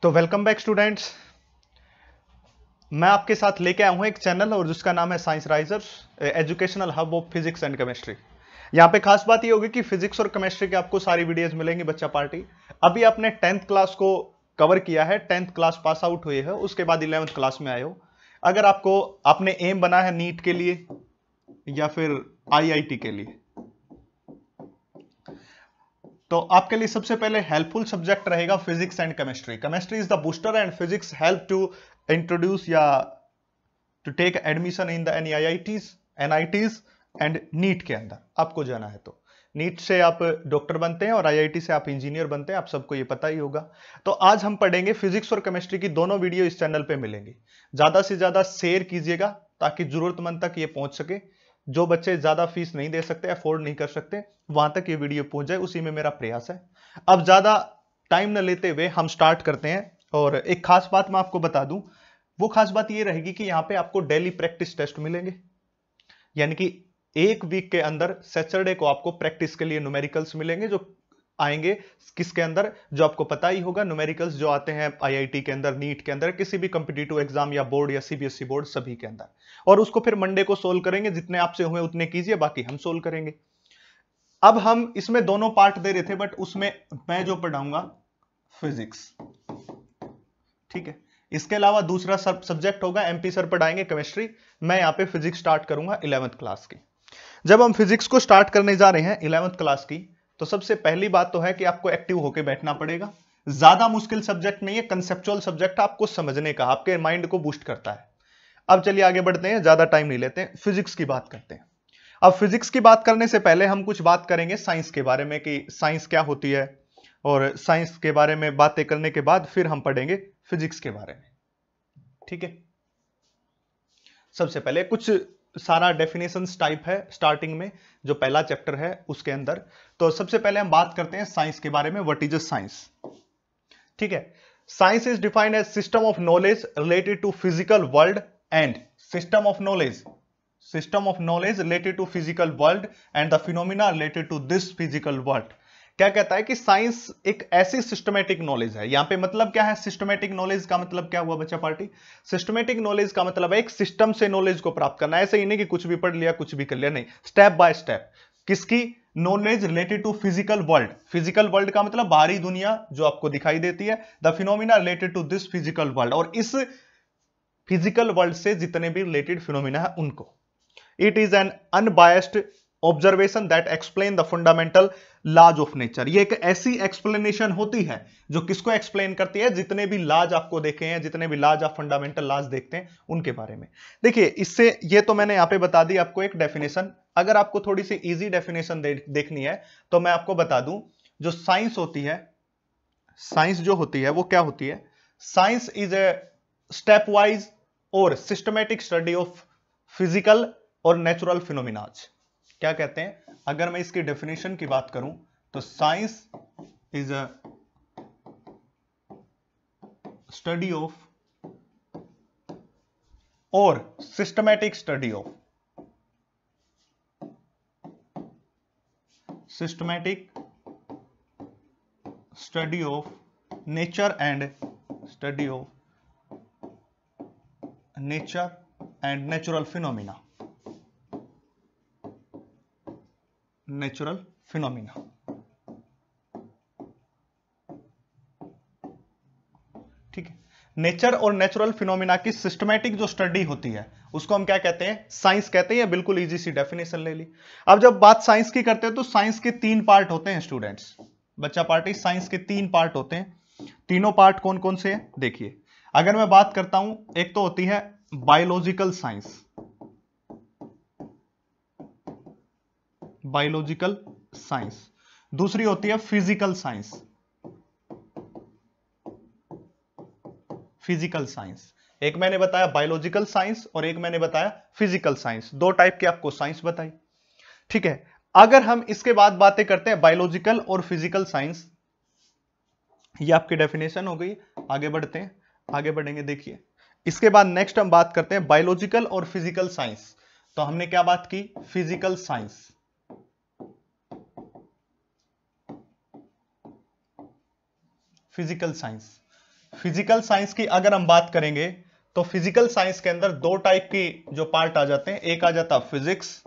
तो welcome back students. मैं आपके साथ लेके आया हूं एक चैनल और जिसका नाम है science riser educational hub of physics and chemistry. यहां पे खास बात ये होगी कि फिजिक्स और केमिस्ट्री की आपको सारी वीडियोस मिलेंगी बच्चा पार्टी। अभी आपने 10th क्लास को कवर किया है, 10th क्लास पास आउट हुए है, उसके बाद 11th क्लास में आए हो। अगर आपको आपने एम बना है नीट के लिए या फिर आईआईटी के लिए, तो आपके लिए सबसे पहले हेल्पफुल सब्जेक्ट रहेगा physics and chemistry. Chemistry is the booster and physics help to introduce या to take admission in the any IITs NITs and NEET के अंदर आपको जाना है तो नीट से आप डॉक्टर बनते हैं और आईआईटी से आप इंजीनियर बनते हैं, आप सबको ये पता ही होगा। तो आज हम पढ़ेंगे फिजिक्स और केमिस्ट्री की दोनों वीडियो इस चैनल पे मिलेंगी। ज्यादा से ज्यादा शेयर कीजिएगा ताकि जरूरतमंद तक ये पहुंच सके। जो बच्चे ज्यादा फीस नहीं दे सकते, अफोर्ड नहीं कर सकते, वहां तक ये वीडियो पहुंच जाए, उसी में मेरा प्रयास है। अब ज्यादा टाइम न लेते हुए हम स्टार्ट करते हैं। और एक खास बात मैं आपको बता दूं, वो खास बात ये रहेगी कि यहां पे आपको डेली प्रैक्टिस टेस्ट मिलेंगे, यानी कि एक वीक के अंदर सैटरडे को आपको प्रैक्टिस के लिए न्यूमेरिकल्स मिलेंगे, जो आएंगे किसके अंदर, जो आपको पता ही होगा, न्यूमेरिकल्स जो आते हैं आईआईटी के अंदर, नीट के अंदर, किसी भी कॉम्पिटिटिव एग्जाम या बोर्ड या सीबीएसई बोर्ड सभी के अंदर। और उसको फिर मंडे को सोल्व करेंगे, जितने आपसे हुए उतने कीजिए, बाकी हम सोल्व करेंगे। अब हम इसमें दोनों पार्ट दे रहे थे, बट उसमें मैं जो पढ़ाऊंगा फिजिक्स, ठीक है। इसके अलावा दूसरा सब्जेक्ट होगा एमपी सर पढ़ाएंगे केमिस्ट्री। मैं यहां पे फिजिक्स स्टार्ट करूंगा 11th क्लास की। जब हम फिजिक्स को स्टार्ट करने जा रहे हैं 11th क्लास की, तो सबसे पहली बात तो है कि आपको एक्टिव होकर बैठना पड़ेगा। ज्यादा मुश्किल सब्जेक्ट नहीं है, कंसेप्चुअल सब्जेक्ट आपको समझने का, आपके माइंड को बूस्ट करता है। अब चलिए आगे बढ़ते हैं, ज्यादा टाइम नहीं लेते हैं, फिजिक्स की बात करते हैं। अब फिजिक्स की बात करने से पहले हम कुछ बात करेंगे साइंस के बारे में कि साइंस क्या होती है, और साइंस के बारे में बातें करने के बाद फिर हम पढ़ेंगे फिजिक्स के बारे में, ठीक है। सबसे पहले कुछ सारा डेफिनेशंस टाइप है स्टार्टिंग में, जो पहला चैप्टर है उसके अंदर। तो सबसे पहले हम बात करते हैं साइंस के बारे में, व्हाट इज अ साइंस, ठीक है। Science is defined as system of knowledge related to physical world and system of knowledge related to physical world and the phenomena related to this physical world. क्या कहता है कि science एक ऐसी systematic knowledge है। यहां पे मतलब क्या है, सिस्टमेटिक नॉलेज का मतलब क्या हुआ बच्चा पार्टी? सिस्टमेटिक नॉलेज का मतलब है एक सिस्टम से नॉलेज को प्राप्त करना। ऐसे ही नहीं कि कुछ भी पढ़ लिया कुछ भी कर लिया, नहीं, स्टेप बाय स्टेप। किसकी? Knowledge related to physical world. Physical world का मतलब बाहरी दुनिया जो आपको दिखाई देती है, the phenomena related to this physical world, और इस फिजिकल वर्ल्ड से जितने भी रिलेटेड फिनोमिना है उनको। It is an unbiased observation that explain the fundamental laws of nature. ये एक ऐसी एक्सप्लेनेशन होती है जो किसको एक्सप्लेन करती है? जितने भी लॉज आपको देखे हैं, जितने भी लॉज आप फंडामेंटल लॉज देखते हैं उनके बारे में। देखिए, इससे ये तो मैंने यहां पे बता दी आपको एक डेफिनेशन। अगर आपको थोड़ी सी इजी डेफिनेशन देखनी है तो मैं आपको बता दूं, जो साइंस होती है, साइंस जो होती है वो क्या होती है? Science is a step wise और सिस्टमेटिक स्टडी ऑफ फिजिकल और नेचुरल फिनोमिनाज। क्या कहते हैं? अगर मैं इसकी डेफिनेशन की बात करूं तो science is a study of और systematic study of nature and study of nature and natural phenomena, ठीक है। नेचर और नेचुरल फिनोमिना की सिस्टमैटिक जो स्टडी होती है उसको हम क्या कहते हैं? साइंस कहते हैं। बिल्कुल इजी सी डेफिनेशन ले ली। अब जब बात साइंस की करते हैं तो साइंस के 3 पार्ट होते हैं स्टूडेंट्स, बच्चा पार्टी। साइंस के 3 पार्ट होते हैं। तीनों पार्ट कौन कौन से हैं देखिए। अगर मैं बात करता हूं, एक तो होती है बायोलॉजिकल साइंस, दूसरी होती है फिजिकल साइंस। एक मैंने बताया बायोलॉजिकल साइंस और एक मैंने बताया फिजिकल साइंस। 2 टाइप की आपको साइंस बताई, ठीक है। अगर हम इसके बाद बातें करते हैं बायोलॉजिकल और फिजिकल साइंस, ये आपकी डेफिनेशन हो गई। आगे बढ़ते हैं, आगे बढ़ेंगे। देखिए, इसके बाद नेक्स्ट हम बात करते हैं बायोलॉजिकल और फिजिकल साइंस। तो हमने क्या बात की? Physical science. फिजिकल साइंस की अगर हम बात करेंगे तो फिजिकल साइंस के अंदर दो टाइप की जो पार्ट आ जाते हैं, एक आ जाता है फिजिक्स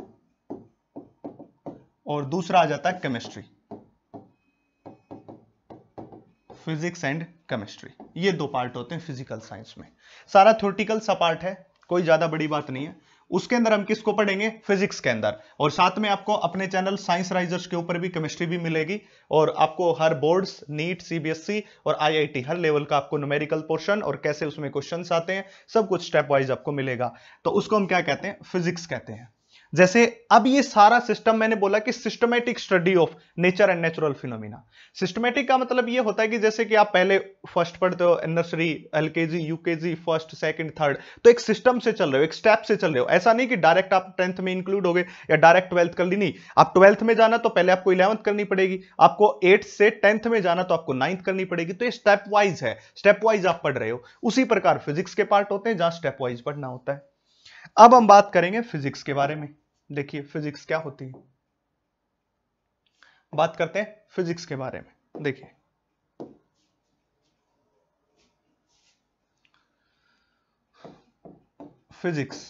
और दूसरा आ जाता है केमिस्ट्री। फिजिक्स एंड केमिस्ट्री, ये दो पार्ट होते हैं फिजिकल साइंस में। सारा थ्योरेटिकल सा पार्ट है, कोई ज्यादा बड़ी बात नहीं है। उसके अंदर हम किसको पढ़ेंगे? फिजिक्स के अंदर। और साथ में आपको अपने चैनल साइंस राइजर्स के ऊपर भी केमिस्ट्री भी मिलेगी, और आपको हर बोर्ड्स, नीट, सीबीएसई और आईआईटी हर लेवल का आपको न्यूमेरिकल पोर्शन और कैसे उसमें क्वेश्चंस आते हैं सब कुछ स्टेप वाइज आपको मिलेगा। तो उसको हम क्या कहते हैं? फिजिक्स कहते हैं। जैसे अब ये सारा सिस्टम मैंने बोला कि systematic study of nature and natural phenomena. Systematic का मतलब ये होता है कि जैसे कि आप पहले फर्स्ट पढ़ते हो, nursery, LKG, UKG, first, second, third, तो एक सिस्टम से चल रहे हो, एक स्टेप से चल रहे हो। ऐसा नहीं कि डायरेक्ट आप 10th में इंक्लूड हो गए या डायरेक्ट 12th कर ली, नहीं। आप 12th में जाना तो पहले आपको 11th करनी पड़ेगी, आपको 8th से 10th में जाना तो आपको 9th करनी पड़ेगी। तो ये स्टेप वाइज है, स्टेप वाइज आप पढ़ रहे हो। उसी प्रकार फिजिक्स के पार्ट होते हैं जहां स्टेप वाइज पढ़ना होता है। अब हम बात करेंगे फिजिक्स के बारे में। देखिए फिजिक्स क्या होती है, बात करते हैं फिजिक्स के बारे में। देखिए फिजिक्स,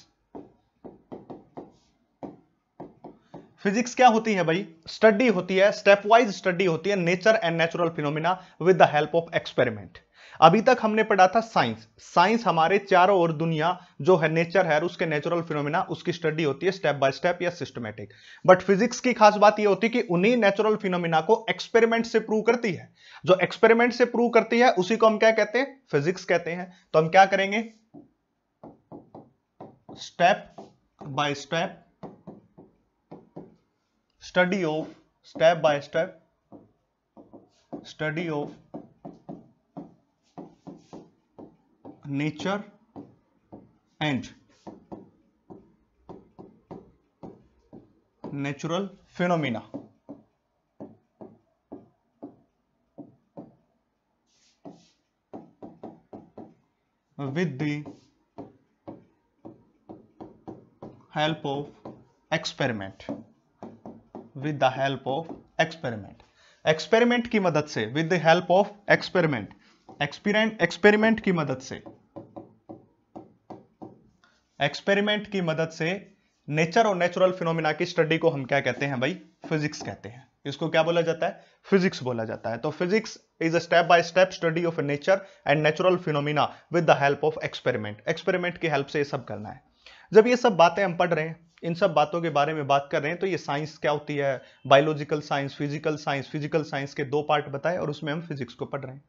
फिजिक्स क्या होती है भाई? स्टडी होती है, स्टेप वाइज स्टडी होती है nature and natural phenomena with the help of experiment. अभी तक हमने पढ़ा था साइंस। साइंस हमारे चारों ओर दुनिया जो है नेचर है, उसके नेचुरल फिनोमिना, उसकी स्टडी होती है स्टेप बाय स्टेप या सिस्टमैटिक। बट फिजिक्स की खास बात यह होती है कि उन्हीं नेचुरल फिनोमिना को एक्सपेरिमेंट से प्रूव करती है। जो एक्सपेरिमेंट से प्रूव करती है उसी को हम क्या कहते हैं? फिजिक्स कहते हैं। तो हम क्या करेंगे? Step by step study of, step by step study of nature and natural phenomena with the help of experiment, with the help of experiment, experiment की मदद से, with the help of experiment, experiment की मदद से, experiment की मदद से nature और नेचुरल फिनोमिना की स्टडी को हम क्या कहते हैं भाई? फिजिक्स कहते हैं। इसको क्या बोला जाता है? फिजिक्स बोला जाता है। तो physics is a step by step study of nature and natural phenomena with the help of experiment. Experiment की हेल्प से ये सब करना है। जब ये सब बातें हम पढ़ रहे हैं, इन सब बातों के बारे में बात कर रहे हैं, तो ये साइंस क्या होती है? Biological science, physical science. Physical science के दो पार्ट बताए और उसमें हम फिजिक्स को पढ़ रहे हैं।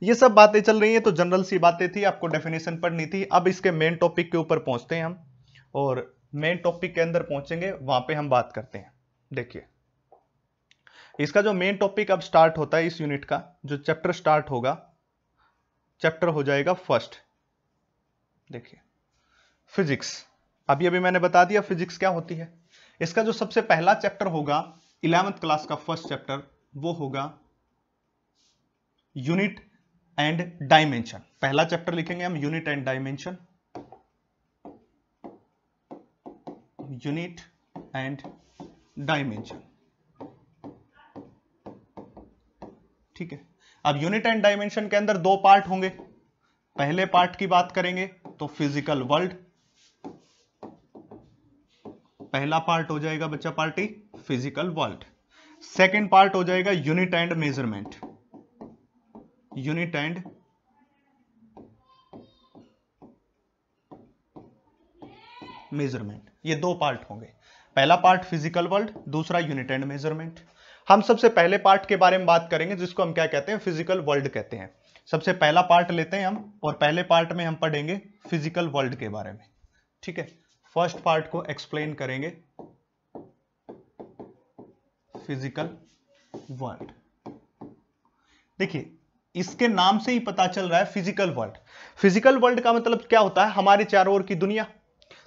ये सब बातें चल रही हैं तो जनरल सी बातें थी, आपको डेफिनेशन पढ़नी थी। अब इसके मेन टॉपिक के ऊपर पहुंचते हैं हम, और मेन टॉपिक के अंदर पहुंचेंगे, वहां पे हम बात करते हैं। देखिए इसका जो मेन टॉपिक अब स्टार्ट होता है, इस यूनिट का जो चैप्टर स्टार्ट होगा, चैप्टर हो जाएगा फर्स्ट। देखिए फिजिक्स, अभी मैंने बता दिया फिजिक्स क्या होती है। इसका जो सबसे पहला चैप्टर होगा 11th क्लास का फर्स्ट चैप्टर, वो होगा यूनिट एंड डायमेंशन। पहला चैप्टर लिखेंगे हम unit and dimension, unit and dimension. ठीक है। अब यूनिट एंड डायमेंशन के अंदर दो पार्ट होंगे। पहले पार्ट की बात करेंगे तो फिजिकल वर्ल्ड, पहला पार्ट हो जाएगा बच्चा party physical world. Second part हो जाएगा unit and measurement, unit and measurement. ये दो पार्ट होंगे। पहला पार्ट फिजिकल वर्ल्ड, दूसरा यूनिट एंड मेजरमेंट। हम सबसे पहले पार्ट के बारे में बात करेंगे जिसको हम क्या कहते हैं? फिजिकल वर्ल्ड कहते हैं। सबसे पहला पार्ट लेते हैं हम, और पहले पार्ट में हम पढ़ेंगे फिजिकल वर्ल्ड के बारे में। ठीक है, फर्स्ट पार्ट को एक्सप्लेन करेंगे फिजिकल वर्ल्ड। देखिए इसके नाम से ही पता चल रहा है फिजिकल वर्ल्ड। फिजिकल वर्ल्ड का मतलब क्या होता है? हमारे चारों ओर की दुनिया।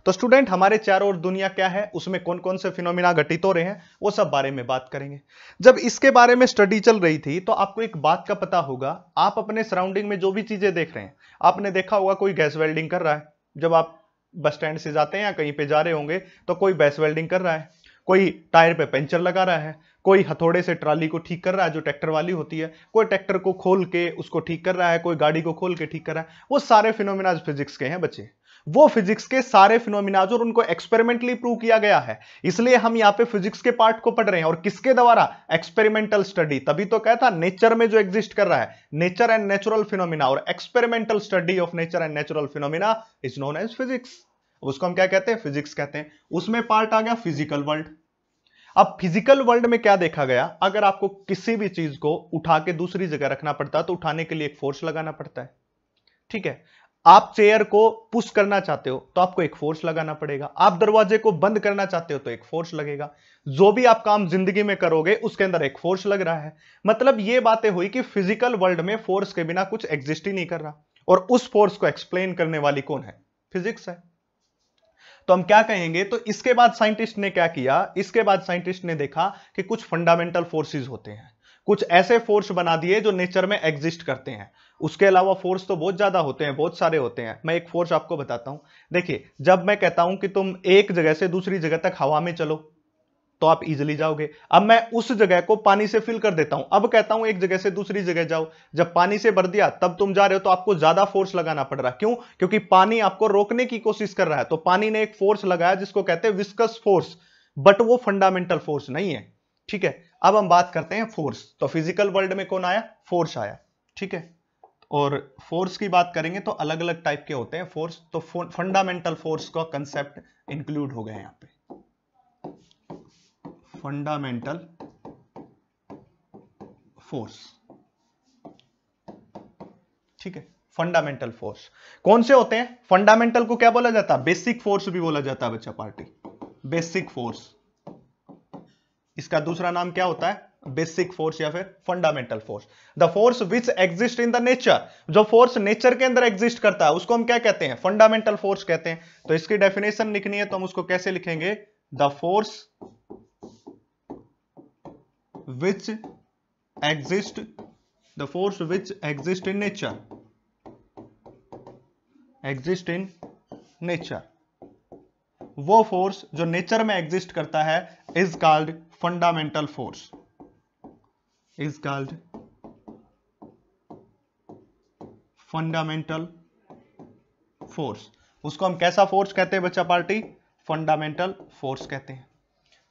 तो स्टूडेंट हमारे चारों ओर दुनिया क्या है, उसमें कौन कौन से फिनोमिना घटित हो रहे हैं, वो सब बारे में बात करेंगे। जब इसके बारे में स्टडी चल रही थी तो आपको एक बात का पता होगा, आप अपने सराउंडिंग में जो भी चीजें देख रहे हैं, आपने देखा होगा कोई गैस वेल्डिंग कर रहा है। जब आप बस स्टैंड से जाते हैं या कहीं पे जा रहे होंगे तो कोई गैस वेल्डिंग कर रहा है, कोई टायर पे पंचर लगा रहा है, कोई हथौड़े से ट्राली को ठीक कर रहा है जो ट्रैक्टर वाली होती है, कोई ट्रैक्टर को खोल के उसको ठीक कर रहा है, कोई गाड़ी को खोल के ठीक कर रहा है। वो सारे फिनोमिना फिजिक्स के हैं बच्चे, वो फिजिक्स के सारे फिनोमिना और उनको एक्सपेरिमेंटली प्रूव किया गया है। इसलिए हम यहां पे फिजिक्स के पार्ट को पढ़ रहे हैं, और किसके द्वारा? Experimental study. तभी तो कहता नेचर में जो एग्जिस्ट कर रहा है, नेचर एंड नेचुरल फिनोमिना, और experimental study of nature and natural phenomena is known as physics. उसको हम क्या कहते हैं? फिजिक्स कहते हैं। उसमें पार्ट आ गया फिजिकल वर्ल्ड। अब फिजिकल वर्ल्ड में क्या देखा गया? अगर आपको किसी भी चीज को उठा के दूसरी जगह रखना पड़ता है तो उठाने के लिए एक फोर्स लगाना पड़ता है, ठीक है। आप चेयर को पुश करना चाहते हो तो आपको एक फोर्स लगाना पड़ेगा, आप दरवाजे को बंद करना चाहते हो तो एक फोर्स लगेगा। जो भी आप काम जिंदगी में करोगे उसके अंदर एक फोर्स लग रहा है। मतलब ये बातें हुई कि फिजिकल वर्ल्ड में फोर्स के बिना कुछ एग्जिस्ट ही नहीं कर रहा, और उस फोर्स को एक्सप्लेन करने वाली कौन है? फिजिक्स है। तो हम क्या कहेंगे? तो इसके बाद साइंटिस्ट ने क्या किया? इसके बाद साइंटिस्ट ने देखा कि कुछ फंडामेंटल फोर्सेस होते हैं, कुछ ऐसे फोर्स बना दिए जो नेचर में एग्जिस्ट करते हैं। उसके अलावा फोर्स तो बहुत ज्यादा होते हैं, बहुत सारे होते हैं। मैं एक फोर्स आपको बताता हूं। देखिए, जब मैं कहता हूं कि तुम एक जगह से दूसरी जगह तक हवा में चलो तो आप इजीली जाओगे। अब मैं उस जगह को पानी से फिल कर देता हूं, अब कहता हूं एक जगह से दूसरी जगह जाओ, जब पानी से भर दिया तब तुम जा रहे हो तो आपको ज्यादा फोर्स लगाना पड़ रहा है। क्यों? क्योंकि पानी आपको रोकने की कोशिश कर रहा है। तो पानी ने एक फोर्स लगाया जिसको कहते हैं विस्कस फोर्स, बट वो फंडामेंटल फोर्स नहीं है, ठीक है। अब हम बात करते हैं फोर्स। तो फिजिकल वर्ल्ड में कौन आया? फोर्स आया, ठीक है। और फोर्स की बात करेंगे तो अलग अलग टाइप के होते हैं फोर्स। तो फंडामेंटल फोर्स का कंसेप्ट इंक्लूड हो गया यहां पे, फंडामेंटल फोर्स, ठीक है। फंडामेंटल फोर्स कौन से होते हैं? फंडामेंटल को क्या बोला जाता है? बेसिक फोर्स भी बोला जाता है बच्चा पार्टी, बेसिक फोर्स। इसका दूसरा नाम क्या होता है? बेसिक फोर्स या फिर fundamental force. The force which exist in the nature, जो फोर्स नेचर के अंदर एग्जिस्ट करता है उसको हम क्या कहते हैं? फंडामेंटल फोर्स कहते हैं। तो इसकी डेफिनेशन लिखनी है तो हम उसको कैसे लिखेंगे? The force which exist in nature, वो फोर्स जो नेचर में एग्जिस्ट करता है is called fundamental force, is called fundamental force. उसको हम कैसा फोर्स कहते हैं बच्चा पार्टी? फंडामेंटल फोर्स कहते हैं,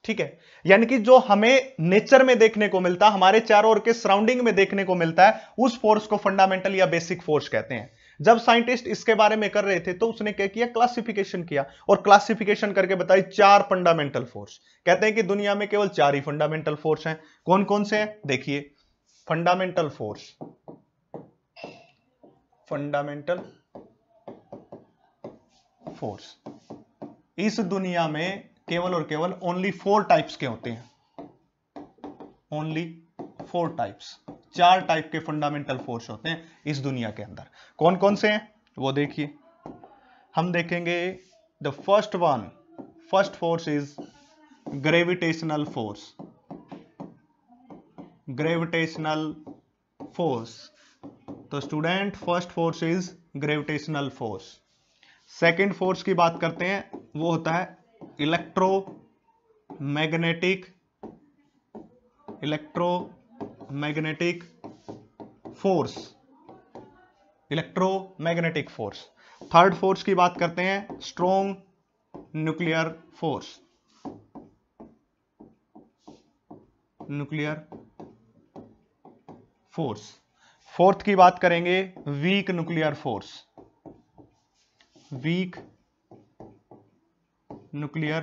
ठीक है। यानी कि जो हमें नेचर में देखने को मिलता है, हमारे चारों ओर के सराउंडिंग में देखने को मिलता है, उस फोर्स को फंडामेंटल या बेसिक फोर्स कहते हैं। जब साइंटिस्ट इसके बारे में कर रहे थे तो उसने क्या किया? क्लासिफिकेशन किया, और क्लासिफिकेशन करके बताई 4 फंडामेंटल फोर्स। कहते हैं कि दुनिया में केवल 4 ही फंडामेंटल फोर्स हैं। कौन कौन से हैं? देखिए, फंडामेंटल फोर्स, फंडामेंटल फोर्स इस दुनिया में केवल और केवल ओनली 4 टाइप्स के होते हैं, ओनली 4 टाइप्स, 4 टाइप के फंडामेंटल फोर्स होते हैं इस दुनिया के अंदर। कौन कौन से हैं वो देखिए, हम देखेंगे। The first force is gravitational force, gravitational force. तो student, first force is gravitational force. Second force की बात करते हैं, वो होता है electromagnetic force, electromagnetic force. Third force की बात करते हैं, strong nuclear force, nuclear force. Fourth की बात करेंगे, weak nuclear force, weak nuclear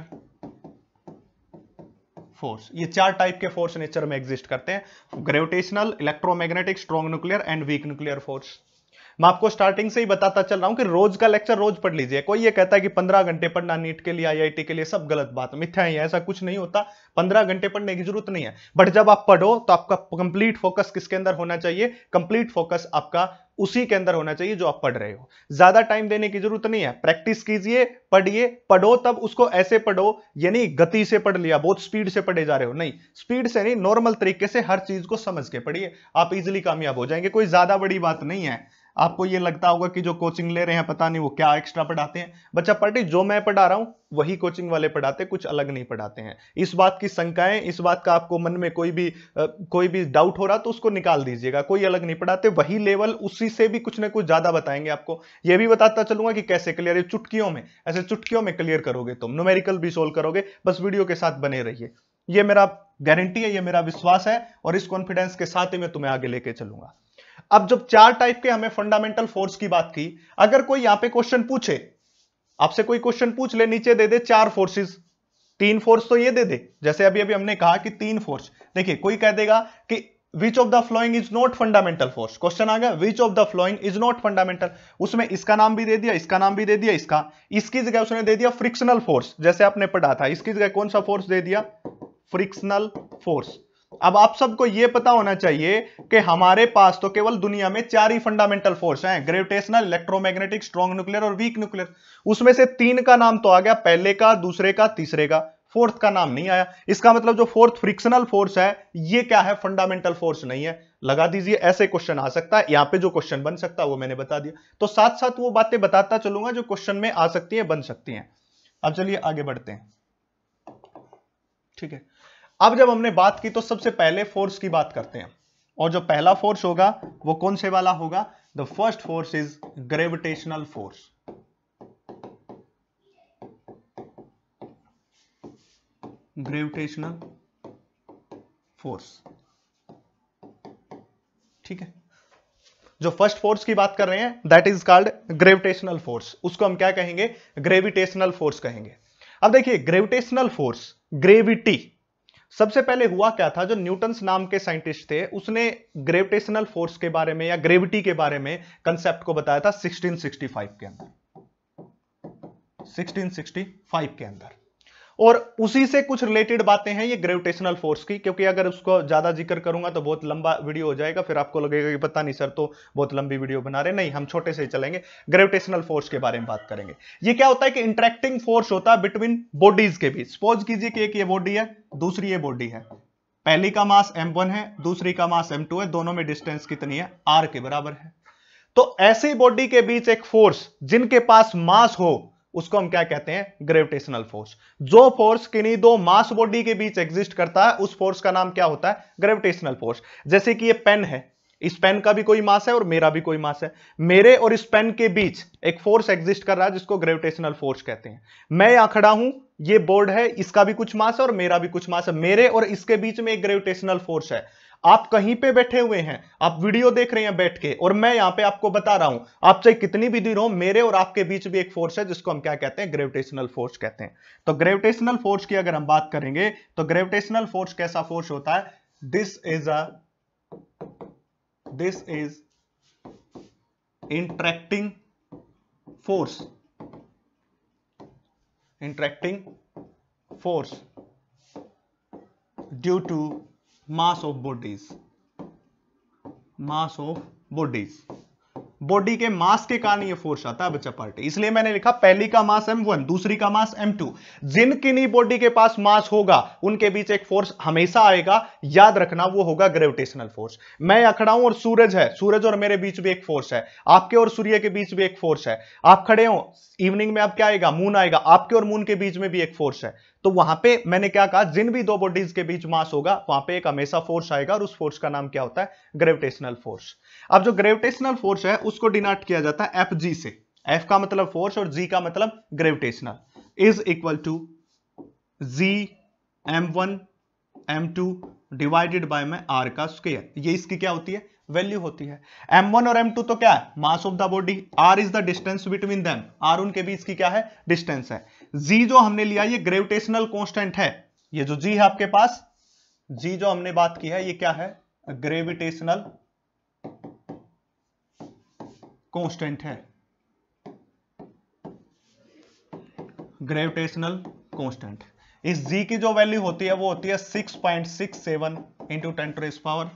force. ये 4 टाइप के फोर्स नेचर में एग्जिस्ट करते हैं, gravitational, electromagnetic, strong nuclear and week nuclear force. मैं आपको स्टार्टिंग से ही बताता चल रहा हूं कि रोज का लेक्चर रोज पढ़ लीजिए। कोई ये कहता है कि 15 घंटे पढ़ना नीट के लिए, आईआईटी के लिए, सब गलत बात, मिथ्या है, ऐसा कुछ नहीं होता। 15 घंटे पढ़ने की जरूरत नहीं है, बट जब आप पढ़ो तो आपका कंप्लीट फोकस किसके अंदर होना चाहिए? कंप्लीट फोकस आपका उसी के अंदर होना चाहिए जो आप पढ़ रहे हो। ज्यादा टाइम देने की जरूरत नहीं है, प्रैक्टिस कीजिए, पढ़िए, पढ़ो तब उसको ऐसे पढ़ो, यानी गति से पढ़ लिया, बहुत स्पीड से पढ़े जा रहे हो, नहीं, स्पीड से नहीं, नॉर्मल तरीके से हर चीज को समझ के पढ़िए, आप इजीली कामयाब हो जाएंगे। कोई ज्यादा बड़ी बात नहीं है। आपको ये लगता होगा कि जो कोचिंग ले रहे हैं पता नहीं वो क्या एक्स्ट्रा पढ़ाते हैं। बच्चा पार्टी जो मैं पढ़ा रहा हूं वही कोचिंग वाले पढ़ाते, कुछ अलग नहीं पढ़ाते हैं। इस बात की शंकाएं, इस बात का आपको मन में कोई भी डाउट हो रहा तो उसको निकाल दीजिएगा। कोई अलग नहीं पढ़ाते, वही लेवल, उसी से भी कुछ ना कुछ ज्यादा बताएंगे आपको। ये भी बताता चलूंगा कि कैसे क्लियर, चुटकियों में, ऐसे चुटकियों में क्लियर करोगे तुम, न्यूमेरिकल भी सोल्व करोगे। बस वीडियो के साथ बने रहिए, ये मेरा गारंटी है, ये मेरा विश्वास है, और इस कॉन्फिडेंस के साथ ही मैं तुम्हें आगे लेके चलूंगा। अब जब 4 टाइप के हमने फंडामेंटल फोर्स की बात की, अगर कोई यहां पे क्वेश्चन पूछे, आपसे कोई क्वेश्चन पूछ ले, नीचे दे दे 4 फोर्सेस, 3 फोर्स तो ये दे दे, जैसे अभी अभी हमने कहा कि 3 फोर्स। देखिए कोई कह देगा कि which of the following is not fundamental force, question आ गया which of the following is not fundamental, उसमें इसका नाम भी दे दिया, इसका नाम भी दे दिया, इसकी जगह उसने दे दिया फ्रिक्शनल फोर्स, जैसे आपने पढ़ा था, इसकी जगह कौन सा फोर्स दे दिया, फ्रिक्शनल फोर्स। अब आप सबको यह पता होना चाहिए कि हमारे पास तो केवल दुनिया में 4 ही फंडामेंटल फोर्स हैं, ग्रेविटेशनल, इलेक्ट्रोमैग्नेटिक, स्ट्रॉन्ग न्यूक्लियर और वीक न्यूक्लियर। उसमें से 3 का नाम तो आ गया, पहले का, दूसरे का, तीसरे का, फोर्थ का नाम नहीं आया। इसका मतलब जो फोर्थ फ्रिक्शनल फोर्स है, ये क्या है, फंडामेंटल फोर्स नहीं है। लगा दीजिए, ऐसे क्वेश्चन आ सकता है, यहां पे जो क्वेश्चन बन सकता है वो मैंने बता दिया। तो साथ साथ वो बातें बताता चलूंगा जो क्वेश्चन में आ सकती है, बन सकती हैं। अब चलिए आगे बढ़ते हैं, ठीक है। अब जब हमने बात की तो सबसे पहले फोर्स की बात करते हैं, और जो पहला फोर्स होगा वो कौन से वाला होगा, the first force is gravitational force. Gravitational force, ठीक है। जो फर्स्ट फोर्स की बात कर रहे हैं that is called gravitational force, उसको हम क्या कहेंगे, ग्रेविटेशनल फोर्स कहेंगे। अब देखिए ग्रेविटेशनल फोर्स, ग्रेविटी, सबसे पहले हुआ क्या था, जो न्यूटन्स नाम के साइंटिस्ट थे, उसने ग्रेविटेशनल फोर्स के बारे में या ग्रेविटी के बारे में कंसेप्ट को बताया था 1665 के अंदर, 1665 के अंदर। और उसी से कुछ रिलेटेड बातें हैं ये ग्रेविटेशनल फोर्स की, क्योंकि अगर उसको ज्यादा जिक्र करूंगा तो बहुत लंबा वीडियो हो जाएगा, फिर आपको लगेगा कि पता नहीं सर तो बहुत लंबी वीडियो बना रहे। नहीं, हम छोटे से ही चलेंगे, ग्रेविटेशनल फोर्स के बारे में बात करेंगे। ये क्या होता है कि इंटरेक्टिंग फोर्स होता है बिटवीन बॉडीज के बीच। सपोज कीजिए कि एक ये बॉडी है, दूसरी ये बॉडी है, पहली का मास m1 है, दूसरी का मास m2 है, दोनों में डिस्टेंस कितनी है, r के बराबर है। तो ऐसी बॉडी के बीच एक फोर्स जिनके पास मास हो, उसको हम क्या कहते हैं, ग्रेविटेशनल फोर्स। जो फोर्स किन्हीं दो मास बॉडी के बीच एग्जिस्ट करता है, उस फोर्स का नाम क्या होता है, ग्रेविटेशनल फोर्स। जैसे कि ये पेन है, इस पेन का भी कोई मास है और मेरा भी कोई मास है, मेरे और इस पेन के बीच एक फोर्स एग्जिस्ट कर रहा है जिसको ग्रेविटेशनल फोर्स कहते हैं। मैं यहां खड़ा हूं, ये बोर्ड है, इसका भी कुछ मास है और मेरा भी कुछ मास है, मेरे और इसके बीच में एक ग्रेविटेशनल फोर्स है। आप कहीं पे बैठे हुए हैं, आप वीडियो देख रहे हैं बैठ के, और मैं यहां पे आपको बता रहा हूं, आप चाहे कितनी भी दूर हो, मेरे और आपके बीच भी एक फोर्स है जिसको हम क्या कहते हैं, ग्रेविटेशनल फोर्स कहते हैं। तो ग्रेविटेशनल फोर्स की अगर हम बात करेंगे तो ग्रेविटेशनल फोर्स कैसा फोर्स होता है, this is interacting force, interacting force due to mass of bodies, mass of bodies, body के मास के कारण ये फोर्स आता है बच्चा पार्टी। इसलिए मैंने लिखा पहली का मास m1, दूसरी का मास m2। जिन किन्हीं बॉडी के पास मास होगा उनके बीच एक फोर्स हमेशा आएगा, याद रखना, वो होगा ग्रेविटेशनल फोर्स। मैं यहां खड़ा हूं और सूरज है, सूरज और मेरे बीच भी एक फोर्स है, आपके और सूर्य के बीच भी एक फोर्स है। आप खड़े हो, इवनिंग में अब क्या आएगा, मून आएगा, आपके और मून के बीच में भी एक फोर्स है। तो वहां पे मैंने क्या कहा, जिन भी दो बॉडीज के बीच मास होगा वहां पे एक हमेशा फोर्स आएगा, और उस फोर्स का नाम क्या होता है, ग्रेविटेशनल फोर्स। अब जो ग्रेविटेशनल फोर्स है उसको डिनोट किया जाता है Fg से। F का मतलब फोर्स और G का मतलब gravitational, is equal to G m1 m2 divided by में r का स्क्वायर। ये इसकी क्या होती है, वैल्यू होती है। m1 और m2 तो क्या है, mass of the body, r is the distance between them, r उनके बीच की क्या है, डिस्टेंस है। g जो हमने लिया ये ग्रेविटेशनल कांस्टेंट है, ये जो g है आपके पास, g जो हमने बात की है ये क्या है, ग्रेविटेशनल कांस्टेंट है, ग्रेविटेशनल कांस्टेंट। इस g की जो वैल्यू होती है वो होती है 6.67 इंटू 10 टू रेज़ पावर,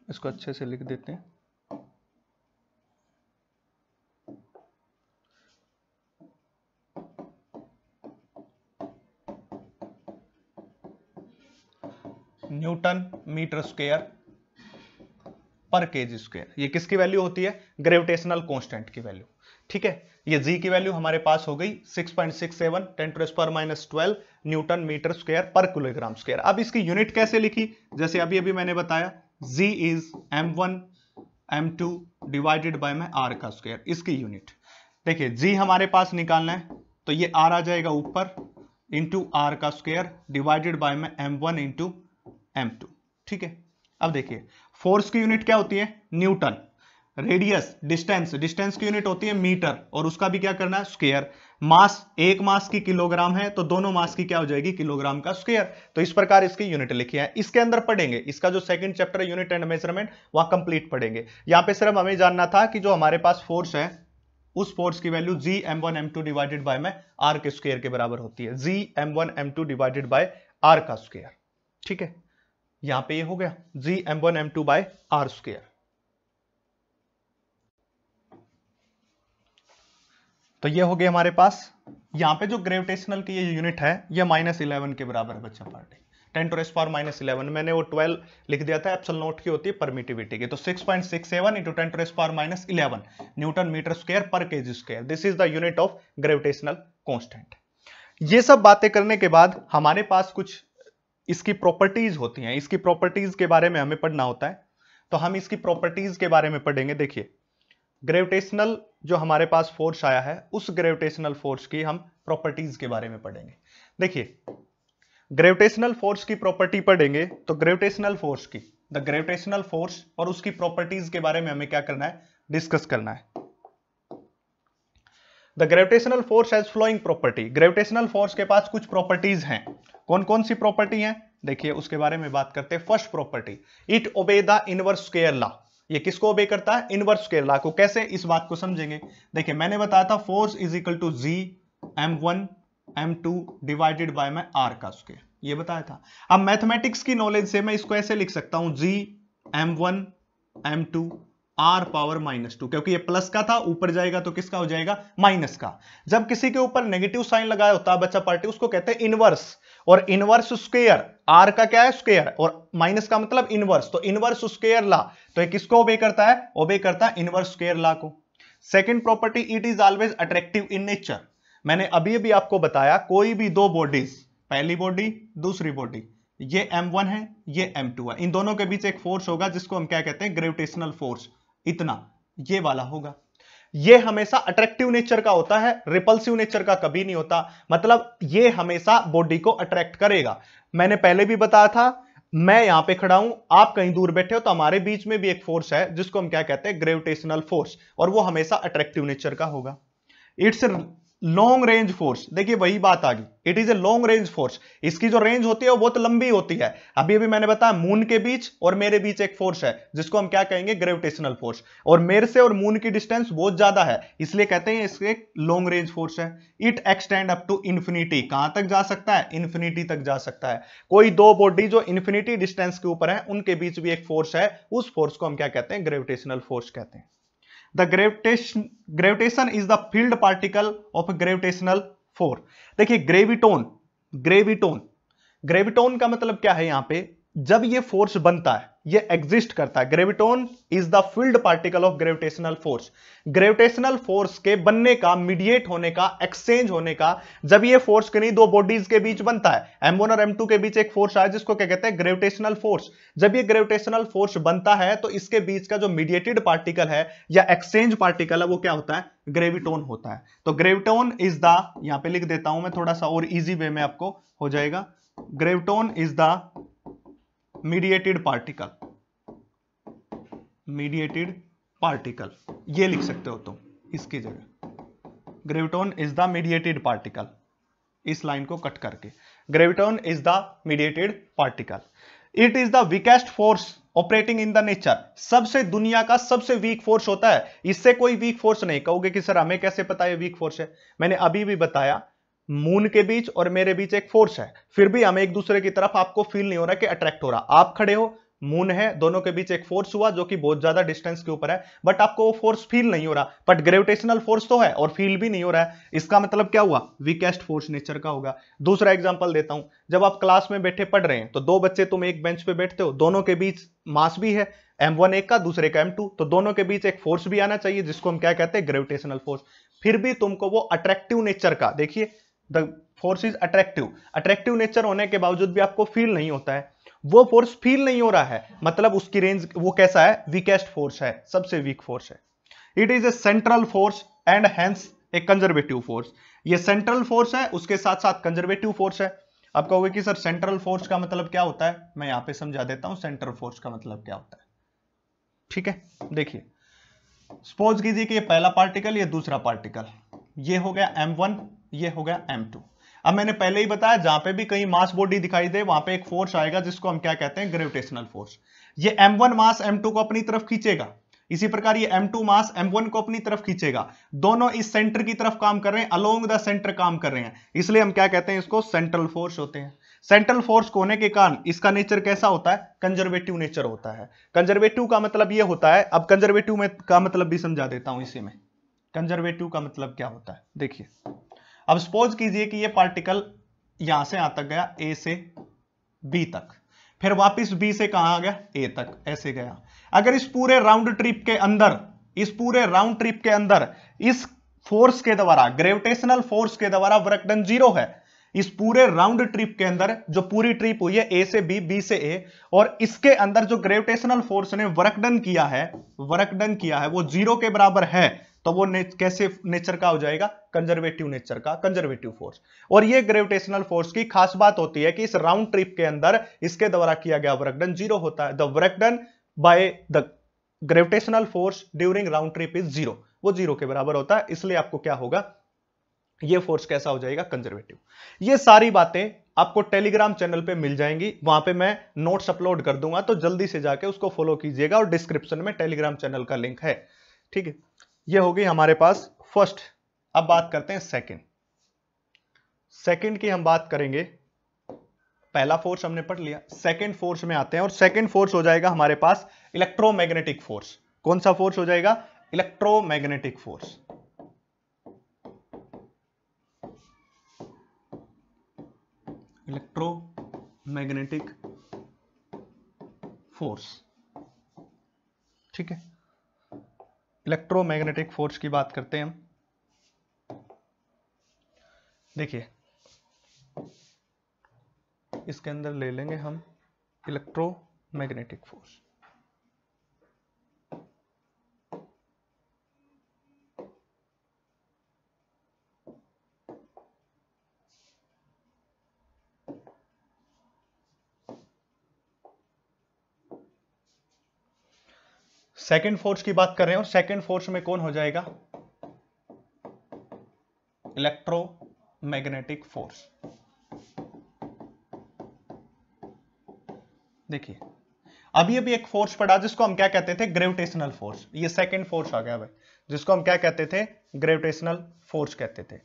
इसको अच्छे से लिख देते हैं, न्यूटन मीटर स्क्वायर पर केजी स्क्वायर। ये किसकी वैल्यू होती है? ग्रेविटेशनल कांस्टेंट की वैल्यू। ठीक है, ये जी की वैल्यू हमारे पास हो गई 6.67 10⁻⁻12 न्यूटन मीटर स्क्वायर पर किलोग्राम स्क्वायर। अब इसकी यूनिट कैसे लिखी? जैसे अभी अभी मैंने बताया, G is m1 m2 divided by में r का स्क्वायर, इसकी यूनिट। देखिए जी हमारे पास निकालना है तो ये r आ जाएगा ऊपर इंटू r का स्क्वायर डिवाइडेड बाय में m1 इंटू m2। ठीक है, अब देखिए फोर्स की यूनिट क्या होती है? न्यूटन। रेडियस डिस्टेंस, डिस्टेंस की यूनिट होती है मीटर, और उसका भी क्या करना है? स्क्वायर। मास, एक मास की किलोग्राम है तो दोनों मास की क्या हो जाएगी? किलोग्राम का स्क्वायर। तो इस प्रकार इसकी यूनिट लिखी है। इसके अंदर पढ़ेंगे, इसका जो सेकंड चैप्टर है यूनिट एंड मेजरमेंट, वहां कंप्लीट पढ़ेंगे। यहां पे सिर्फ हमें जानना था कि जो हमारे पास फोर्स है उस फोर्स की value G m1 m2 divided by में r के स्क्वायर के बराबर होती है। G m1 m2 divided by r का स्क्वायर। ठीक है, यहां पे ये हो गया जी m1 m2 bye r square. तो ये हो गया हमारे पास। यहां पे जो ग्रेविटेशनल की ये यूनिट है ये -11 के बराबर है बच्चा पार्टी। 10⁻⁻11 मैंने वो 12 लिख दिया था, एप्सिलॉन नॉट की होती है परमिटिविटी की। तो 6.67 इंटू 10⁻⁻11 न्यूटन मीटर स्क्वायर पर KG square, this is the unit of gravitational constant. ये सब बातें करने के बाद हमारे पास कुछ इसकी प्रॉपर्टीज होती हैं। इसकी प्रॉपर्टीज के बारे में हमें पढ़ना होता है, तो हम इसकी प्रॉपर्टीज के बारे में पढ़ेंगे। देखिए ग्रेविटेशनल जो हमारे पास फोर्स आया है उस ग्रेविटेशनल फोर्स की हम प्रॉपर्टीज के बारे में पढ़ेंगे। देखिए ग्रेविटेशनल फोर्स की प्रॉपर्टी पढ़ेंगे तो ग्रेविटेशनल फोर्स की, द ग्रेविटेशनल फोर्स और उसकी प्रॉपर्टीज के बारे में हमें क्या करना है? डिस्कस करना है। The gravitational force has following property. Gravitational force के पास कुछ प्रॉपर्टीज हैं। कौन कौन सी प्रॉपर्टी हैं? देखिए उसके बारे में बात करते हैं। First property, it obey the inverse square law. ये किसको ओबे करता है? इनवर्स स्क्वायर लॉ को। कैसे? इस बात को समझेंगे। देखिए मैंने बताया था force is equal to G m1 m2 divided by में r का स्क्वायर, ये बताया था। अब मैथमेटिक्स की नॉलेज से मैं इसको ऐसे लिख सकता हूं जी m1 m2 r पावर -2, क्योंकि ये प्लस का था, ऊपर जाएगा तो किसका हो जाएगा? माइनस का। जब किसी के ऊपर नेगेटिव साइन लगाया होता है बच्चा पार्टी, उसको कहते हैं इनवर्स। और इनवर्स स्क्वायर, आर का क्या है? स्क्वायर, और माइनस का मतलब इनवर्स, तो इनवर्स स्क्वायर लॉ। तो ये किसको ओबे करता है? ओबे करता है इनवर्स स्क्वायर लॉ को। Second property, it is always attractive in nature. मैंने अभी अभी आपको बताया कोई भी दो बॉडीज, पहली बॉडी दूसरी बॉडी, ये m1 है ये m2 है, इन दोनों के बीच एक फोर्स होगा जिसको हम क्या कहते हैं? Gravitational force. इतना ये वाला होगा। ये हमेशा अट्रैक्टिव नेचर का होता है, रिपल्सिव नेचर का कभी नहीं होता। मतलब ये हमेशा बॉडी को अट्रैक्ट करेगा। मैंने पहले भी बताया था, मैं यहां पे खड़ा हूं, आप कहीं दूर बैठे हो, तो हमारे बीच में भी एक फोर्स है जिसको हम क्या कहते हैं? ग्रेविटेशनल फोर्स, और वो हमेशा अट्रैक्टिव नेचर का होगा। It's long range force. देखिए वही बात आ गई, it is a long range force. इसकी जो रेंज होती है वो बहुत लंबी होती है। अभी अभी मैंने बताया मून के बीच और मेरे बीच एक फोर्स है जिसको हम क्या कहेंगे? Gravitational force. और मेरे से और मून की डिस्टेंस बहुत ज्यादा है, इसलिए कहते हैं इसके लॉन्ग रेंज फोर्स है। It extend up to infinity. कहां तक जा सकता है? इंफिनिटी तक जा सकता है। कोई दो बॉडी जो इंफिनिटी डिस्टेंस के ऊपर है उनके बीच भी एक फोर्स है, उस फोर्स को हम क्या कहते हैं? ग्रेविटेशनल फोर्स कहते हैं। The gravitation is the field particle of a gravitational force। देखिए ग्रेविटोन का मतलब क्या है? यहां पे जब ये फोर्स बनता है, ये एग्जिस्ट करता है। Graviton is the field particle of gravitational force. Gravitational force के बनने का, मीडिएट होने का, एक्सचेंज होने का, जब ये फोर्स किन्हीं दो बॉडीज के बीच बनता है, m1 और m2 के बीच एक फोर्स है जिसको क्या कहते हैं? Gravitational force. जब ये ग्रेविटेशनल फोर्स बनता है तो इसके बीच का जो मीडिएटेड पार्टिकल है या एक्सचेंज पार्टिकल है वो क्या होता है? ग्रेविटोन होता है। तो ग्रेविटोन इज द, यहां पे लिख देता हूं मैं थोड़ा सा और इजी वे में आपको हो जाएगा। Graviton is the mediated particle, ये लिख सकते हो तुम इसकी जगह। Graviton is the mediated particle, इस लाइन को कट करके, graviton is the mediated particle. It is the weakest force operating in the nature. सबसे दुनिया का सबसे वीक फोर्स होता है, इससे कोई वीक फोर्स नहीं। कहोगे कि सर हमें कैसे पता है वीक फोर्स है? मैंने अभी भी बताया, मून के बीच और मेरे बीच एक फोर्स है, फिर भी हमें एक दूसरे की तरफ आपको फील नहीं हो रहा कि अट्रैक्ट हो रहा। आप खड़े हो, मून है, दोनों के बीच एक फोर्स हुआ जो कि बहुत ज्यादा डिस्टेंस के ऊपर है, बट आपको वो फोर्स फील नहीं हो रहा। बट ग्रेविटेशनल फोर्स तो है और फील भी नहीं हो रहा है, इसका मतलब क्या हुआ? वीकेस्ट फोर्स नेचर का होगा। दूसरा एग्जांपल देता हूं, जब आप क्लास में बैठे पढ़ रहे हैं तो दो बच्चे, तुम एक बेंच पे बैठते हो, दोनों के बीच मास भी है, M1 एक का, दूसरे का M2, तो दोनों के बीच एक फोर्स भी आना चाहिए जिसको हम क्या कहते हैं, ग्रेविटेशनल फोर्स। फिर भी तुमको वो अट्रैक्टिव नेचर का, देखिए the force is attractive nature होने के बावजूद भी आपको फील नहीं होता है, वो फोर्स फील नहीं हो रहा है, मतलब उसकी रेंज वो कैसा है, वीकेस्ट फोर्स है, सबसे वीक फोर्स है। It is A central force and hence A conservative force. ये सेंट्रल फोर्स है, उसके साथ साथ कंजर्वेटिव फोर्स है। आप कहोगे कि सर सेंट्रल फोर्स का मतलब क्या होता है, मैं यहां पे समझा देता हूं सेंट्रल फोर्स का मतलब क्या होता है। ठीक है, देखिए सपोज कीजिए कि ये पहला पार्टिकल, ये दूसरा पार्टिकल, ये हो गया M1, ये हो गया M2। अब मैंने पहले ही बताया जहां पे भी कहीं मास बॉडी दिखाई दे वहां पे एक फोर्स आएगा जिसको हम क्या कहते हैं, ग्रेविटेशनल फोर्स। ये M1 मास M2 को अपनी तरफ खींचेगा, इसी प्रकार ये M2 मास M1 को अपनी तरफ खींचेगा। दोनों इस सेंटर की तरफ काम कर रहे हैं, अलोंग द सेंटर काम कर रहे हैं, इसलिए हम क्या कहते हैं, इसको सेंट्रल फोर्स होते हैं। सेंट्रल फोर्स होने के कारण इसका नेचर कैसा होता है, कंजर्वेटिव नेचर होता है। कंजर्वेटिव का मतलब ये होता है, अब कंजर्वेटिव में का मतलब भी समझा देता हूं इसी में। कंजर्वेटिव का मतलब क्या होता है, देखिए अब सपोज कीजिए कि ये पार्टिकल यहां से यहां तक गया, ए से बी तक, फिर वापस बी से कहां आ गया, ए तक, ऐसे गया। अगर इस पूरे राउंड ट्रिप के अंदर, इस पूरे राउंड ट्रिप के अंदर इस फोर्स के द्वारा, ग्रेविटेशनल फोर्स के द्वारा वर्क डन 0 है, इस पूरे राउंड ट्रिप के अंदर जो पूरी ट्रिप हुई है ए से बी, बी से ए, और इसके अंदर जो ग्रेविटेशनल फोर्स ने वर्क डन किया है, वो 0 के बराबर है, तो वो कैसे नेचर का हो जाएगा, कंजर्वेटिव नेचर का, कंजर्वेटिव फोर्स। और ये ग्रेविटेशनल फोर्स की खास बात होती है कि इस राउंड ट्रिप के अंदर इसके द्वारा किया गया वर्क डन 0 होता है। The work done by the gravitational force during round trip is 0, वो 0 के बराबर होता है, इसलिए आपको क्या होगा, ये फोर्स कैसा हो जाएगा, कंजर्वेटिव। ये सारी बातें आपको टेलीग्राम चैनल पे मिल जाएंगी, वहां पे मैं नोट्स अपलोड कर दूंगा, तो जल्दी से जाके उसको फॉलो कीजिएगा, और डिस्क्रिप्शन में टेलीग्राम चैनल का लिंक है। ठीक है, ये हो गई हमारे पास फर्स्ट। अब बात करते हैं सेकंड की हम बात करेंगे। पहला फोर्स हमने पढ़ लिया, सेकंड फोर्स में आते हैं, और सेकंड फोर्स हो जाएगा हमारे पास इलेक्ट्रोमैग्नेटिक फोर्स। कौन सा फोर्स हो जाएगा, इलेक्ट्रोमैग्नेटिक फोर्स। इलेक्ट्रोमैग्नेटिक फोर्स, ठीक है, इलेक्ट्रोमैग्नेटिक फोर्स की बात करते हैं हम। देखिए इसके अंदर ले लेंगे हम इलेक्ट्रोमैग्नेटिक फोर्स। सेकेंड फोर्स की बात कर रहे हैं, और सेकेंड फोर्स में कौन हो जाएगा, इलेक्ट्रोमैग्नेटिक फोर्स। देखिए अभी एक फोर्स पड़ा जिसको हम क्या कहते थे, ग्रेविटेशनल फोर्स। ये सेकेंड फोर्स आ गया भाई, जिसको हम क्या कहते थे, ग्रेविटेशनल फोर्स कहते थे।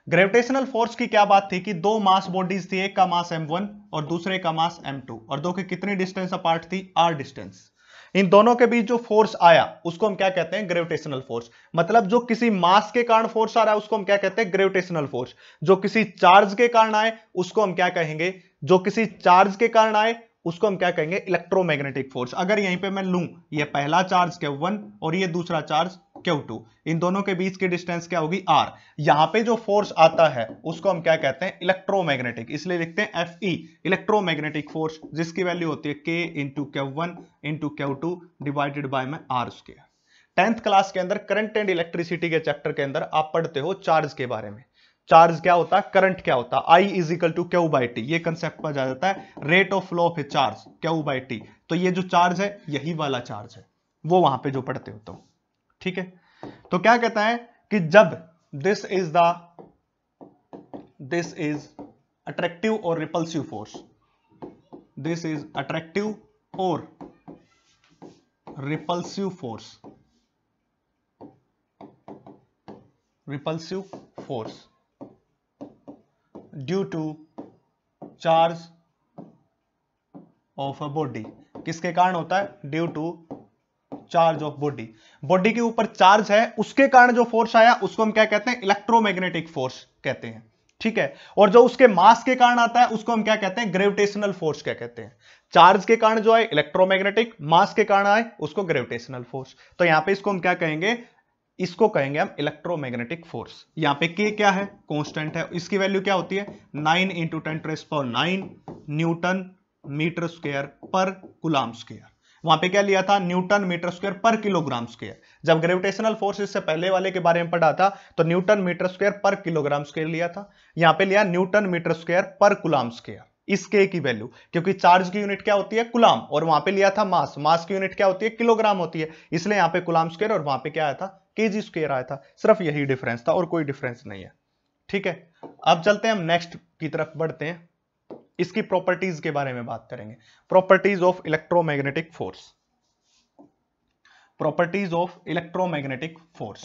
ग्रेविटेशनल फोर्स की क्या बात थी कि दो मास बॉडीज थी, एक का मास M1 और दूसरे का मास M2, और दो की कितनी डिस्टेंस अपार्ट थी, r डिस्टेंस। इन दोनों के बीच जो फोर्स आया उसको हम क्या कहते हैं, ग्रेविटेशनल फोर्स। मतलब जो किसी मास के कारण फोर्स आ रहा है उसको हम क्या कहते हैं, ग्रेविटेशनल फोर्स। जो किसी चार्ज के कारण आए उसको हम क्या कहेंगे, जो किसी चार्ज के कारण आए उसको हम क्या कहेंगे, इलेक्ट्रोमैग्नेटिक फोर्स। अगर यहीं पे मैं लूं, ये पहला चार्ज Q1 और ये दूसरा चार्ज Q2, इन दोनों के बीच की डिस्टेंस क्या होगी, r। यहां पे जो फोर्स आता है उसको हम क्या कहते हैं, इलेक्ट्रोमैग्नेटिक, इसलिए लिखते हैं Fe, इलेक्ट्रोमैग्नेटिक फोर्स, जिसकी वैल्यू होती है K into Q1 into Q2 divided by में r स्क्वायर। 10th क्लास के अंदर करंट एंड इलेक्ट्रिसिटी के चैप्टर के अंदर आप पढ़ते हो चार्ज के बारे में। चार्ज क्या होता है, करंट क्या होता है, I is equal to Q by T, ये कंसेप्ट पर जा जाता है। Rate of flow of a charge Q by T, तो ये जो चार्ज है यही वाला चार्ज है, वो वहां पे जो पढ़ते हो तो ठीक है। तो क्या कहता है कि जब दिस इज अट्रैक्टिव और repulsive force, this is attractive और repulsive force due to charge of a body. किसके कारण होता है, due to charge of body. Body के ऊपर चार्ज है, उसके कारण जो फोर्स आया उसको हम क्या कहते हैं, इलेक्ट्रोमैग्नेटिक फोर्स कहते हैं। ठीक है। और जो उसके मास के कारण आता है उसको हम क्या कहते हैं, ग्रेविटेशनल फोर्स क्या कहते हैं। चार्ज के कारण जो आए इलेक्ट्रोमैग्नेटिक, मास के कारण आए उसको ग्रेविटेशनल फोर्स। तो यहां पे इसको हम क्या कहेंगे, इसको कहेंगे हम इलेक्ट्रोमैग्नेटिक फोर्स। यहां पे के क्या है, कांस्टेंट है, इसकी वैल्यू क्या होती है 9 × 10⁻⁹ न्यूटन मीटर स्क्वायर पर कूलम्ब स्क्वायर। वहां पे क्या लिया था, न्यूटन मीटर स्क्वायर पर किलोग्राम स्क्वायर। जब ग्रेविटेशनल फोर्स इससे पहले वाले के बारे में पढ़ा था तो न्यूटन मीटर स्क्वायर पर किलोग्राम स्क्वायर लिया था, यहां पे लिया न्यूटन मीटर स्क्वायर पर कूलम्ब स्क्वायर। इस के की वैल्यू, क्योंकि चार्ज की यूनिट क्या होती है कूलम्ब, और वहां पे लिया था मास, मास की यूनिट क्या होती है किलोग्राम होती है, इसलिए यहां पे कूलम्ब स्क्वायर और वहां पे क्या आया था केजी स्क्वायर आया था। सिर्फ यही डिफरेंस था और कोई डिफरेंस नहीं है। ठीक है, अब चलते हैं हम नेक्स्ट की तरफ बढ़ते हैं, इसकी प्रॉपर्टीज के बारे में बात करेंगे। Properties of electromagnetic force. Properties of electromagnetic force.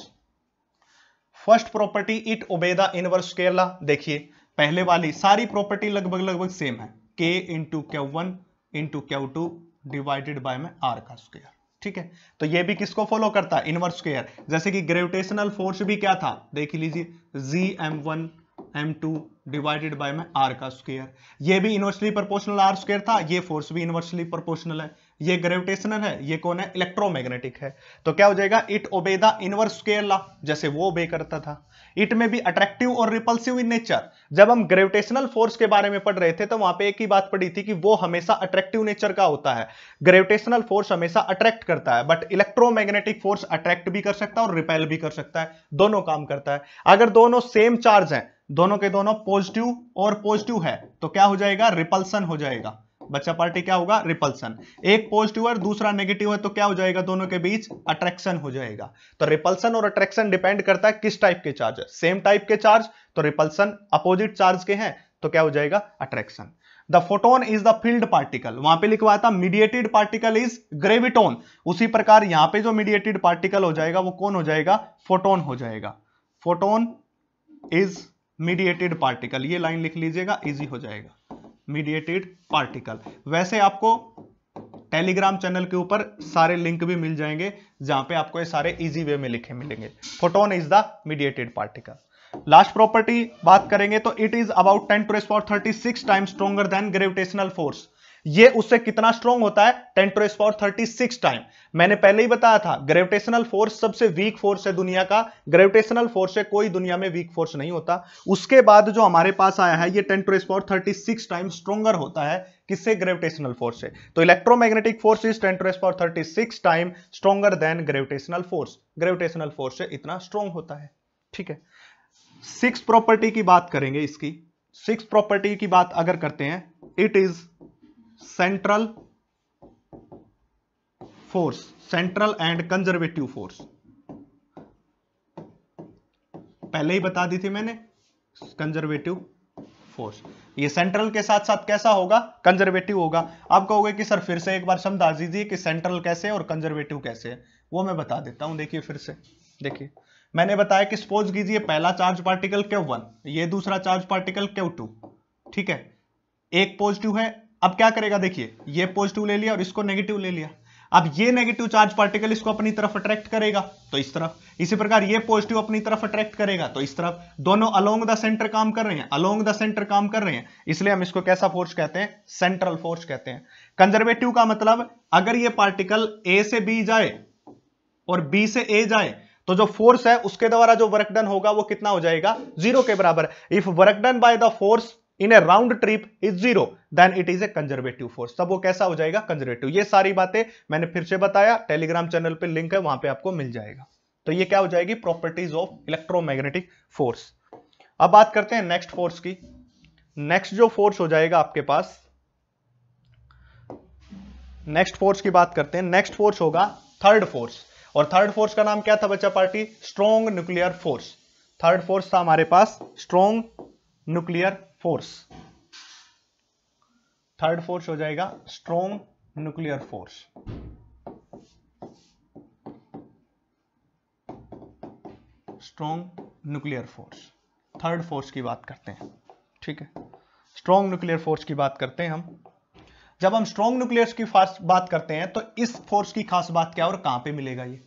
First property, it obey the inverse square law. देखिए पहले वाली सारी प्रॉपर्टी लगभग सेम है, K × Q1 × Q2 divided by में R का स्क्वायर। ठीक है, तो ये भी किसको फॉलो करता है, इनवर्स स्क्वायर। जैसे कि ग्रेविटेशनल फोर्स भी क्या था, देख लीजिए Gm1 m2 डिवाइडेड बाय में R का स्क्वायर। ये भी इनवर्सली प्रोपोर्शनल R स्क्वायर था, ये फोर्स भी इनवर्सली प्रोपोर्शनल है। ये ग्रेविटेशनल है, ये कौन है इलेक्ट्रोमैग्नेटिक है। तो क्या हो जाएगा, it obey the inverse square law, जैसे वो ओबे करता था। इट में भी अट्रैक्टिव और रिपल्सिव इन नेचर। जब हम ग्रेविटेशनल फोर्स के बारे में पढ़ रहे थे तो वहां पे एक ही बात पढ़ी थी कि वो हमेशा अट्रैक्टिव नेचर का होता है। ग्रेविटेशनल फोर्स हमेशा अट्रैक्ट करता है, बट इलेक्ट्रोमैग्नेटिक फोर्स अट्रैक्ट भी कर सकता है और रिपेल भी कर सकता है, दोनों काम करता है। अगर दोनों सेम चार्ज हैं, दोनों के दोनों पॉजिटिव और पॉजिटिव है, तो क्या हो जाएगा, रिपल्सन हो जाएगा। बच्चा पार्टी क्या होगा, रिपल्सन। एक पॉजिटिव है दूसरा नेगेटिव है, तो क्या हो जाएगा, दोनों के बीच अट्रैक्शन हो जाएगा। तो रिपल्सन और अट्रैक्शन डिपेंड करता है किस टाइप के चार्ज है। सेम टाइप के चार्ज तो रिपल्सन, अपोजिट चार्ज के हैं तो क्या हो जाएगा, attraction. The photon is the field particle, वहां पे लिखवाया था मीडिएटेड पार्टिकल इज ग्रेविटोन। उसी प्रकार यहां पे जो मीडिएटेड पार्टिकल हो जाएगा वो कौन हो जाएगा, फोटोन हो जाएगा। फोटोन इज मीडिएटेड पार्टिकल, ये लाइन लिख लीजिएगा, इजी हो जाएगा, मीडिएटेड पार्टिकल। वैसे आपको टेलीग्राम चैनल के ऊपर सारे लिंक भी मिल जाएंगे जहां पे आपको ये सारे इजी वे में लिखे मिलेंगे। Photon is the mediated particle. Last property बात करेंगे तो it is about 10⁻36 times stronger than gravitational force. ये उससे कितना स्ट्रॉन्ग होता है, 10⁻36 टाइम। मैंने पहले ही बताया था ग्रेविटेशनल फोर्स सबसे वीक फोर्स है दुनिया का, ग्रेविटेशनल फोर्स से कोई दुनिया में वीक फोर्स नहीं होता। उसके बाद जो हमारे पास आया है ये 10⁻36 टाइम स्ट्रॉन्गर होता है, किससे, ग्रेविटेशनल फोर्स से। तो electromagnetic force is 10⁻36 time stronger than gravitational force, gravitational force से इतना स्ट्रॉन्ग होता है। ठीक है, 6 प्रॉपर्टी की बात करेंगे इसकी। 6 प्रॉपर्टी की बात अगर करते हैं, it is central force, central and conservative force, पहले ही बता दी थी मैंने, कंजर्वेटिव फोर्स। ये सेंट्रल के साथ साथ कैसा होगा, कंजर्वेटिव होगा। आप कहोगे कि सर फिर से एक बार समझा दीजिए कि सेंट्रल कैसे और कंजर्वेटिव कैसे है, वो मैं बता देता हूं। देखिए फिर से, देखिए मैंने बताया कि सपोज कीजिए पहला चार्ज पार्टिकल Q1, ये दूसरा चार्ज पार्टिकल Q2। ठीक है, एक पॉजिटिव है, अब क्या करेगा, देखिए ये पॉजिटिव ले लिया और इसको नेगेटिव ले लिया। अब ये नेगेटिव चार्ज पार्टिकल इसको अपनी तरफ अट्रैक्ट करेगा तो इस तरफ, इसी प्रकार ये पॉजिटिव अपनी तरफ अट्रैक्ट करेगा तो इस तरफ। दोनों अलोंग द सेंटर काम कर रहे हैं, अलोंग द सेंटर काम कर रहे हैं, इसलिए हम इसको कैसा फोर्स कहते हैं, सेंट्रल फोर्स कहते हैं। कंजर्वेटिव का मतलब अगर ये पार्टिकल ए से बी जाए और बी से ए जाए तो जो फोर्स है उसके द्वारा जो वर्क डन होगा वो कितना हो जाएगा, 0 के बराबर। If work done by the force in a round trip is 0 then it is a conservative force, तब वो कैसा हो जाएगा, कंजर्वेटिव। ये सारी बातें मैंने फिर से बताया, टेलीग्राम चैनल पे लिंक है, वहां पे आपको मिल जाएगा। तो ये क्या हो जाएगी, प्रॉपर्टीज ऑफ इलेक्ट्रोमैग्नेटिक फोर्स। अब बात करते हैं नेक्स्ट फोर्स की। नेक्स्ट जो फोर्स हो जाएगा आपके पास, नेक्स्ट फोर्स की बात करते हैं। नेक्स्ट फोर्स होगा थर्ड फोर्स, और थर्ड फोर्स का नाम क्या था बच्चा party, strong nuclear force. Third force था हमारे पास strong nuclear force. Third force हो जाएगा strong nuclear force. Strong nuclear force, third force की बात करते हैं। ठीक है, स्ट्रॉन्ग न्यूक्लियर फोर्स की बात करते हैं हम। जब हम स्ट्रॉन्ग न्यूक्लियस की बात करते हैं तो इस फोर्स की खास बात क्या और कहां पे मिलेगा ये,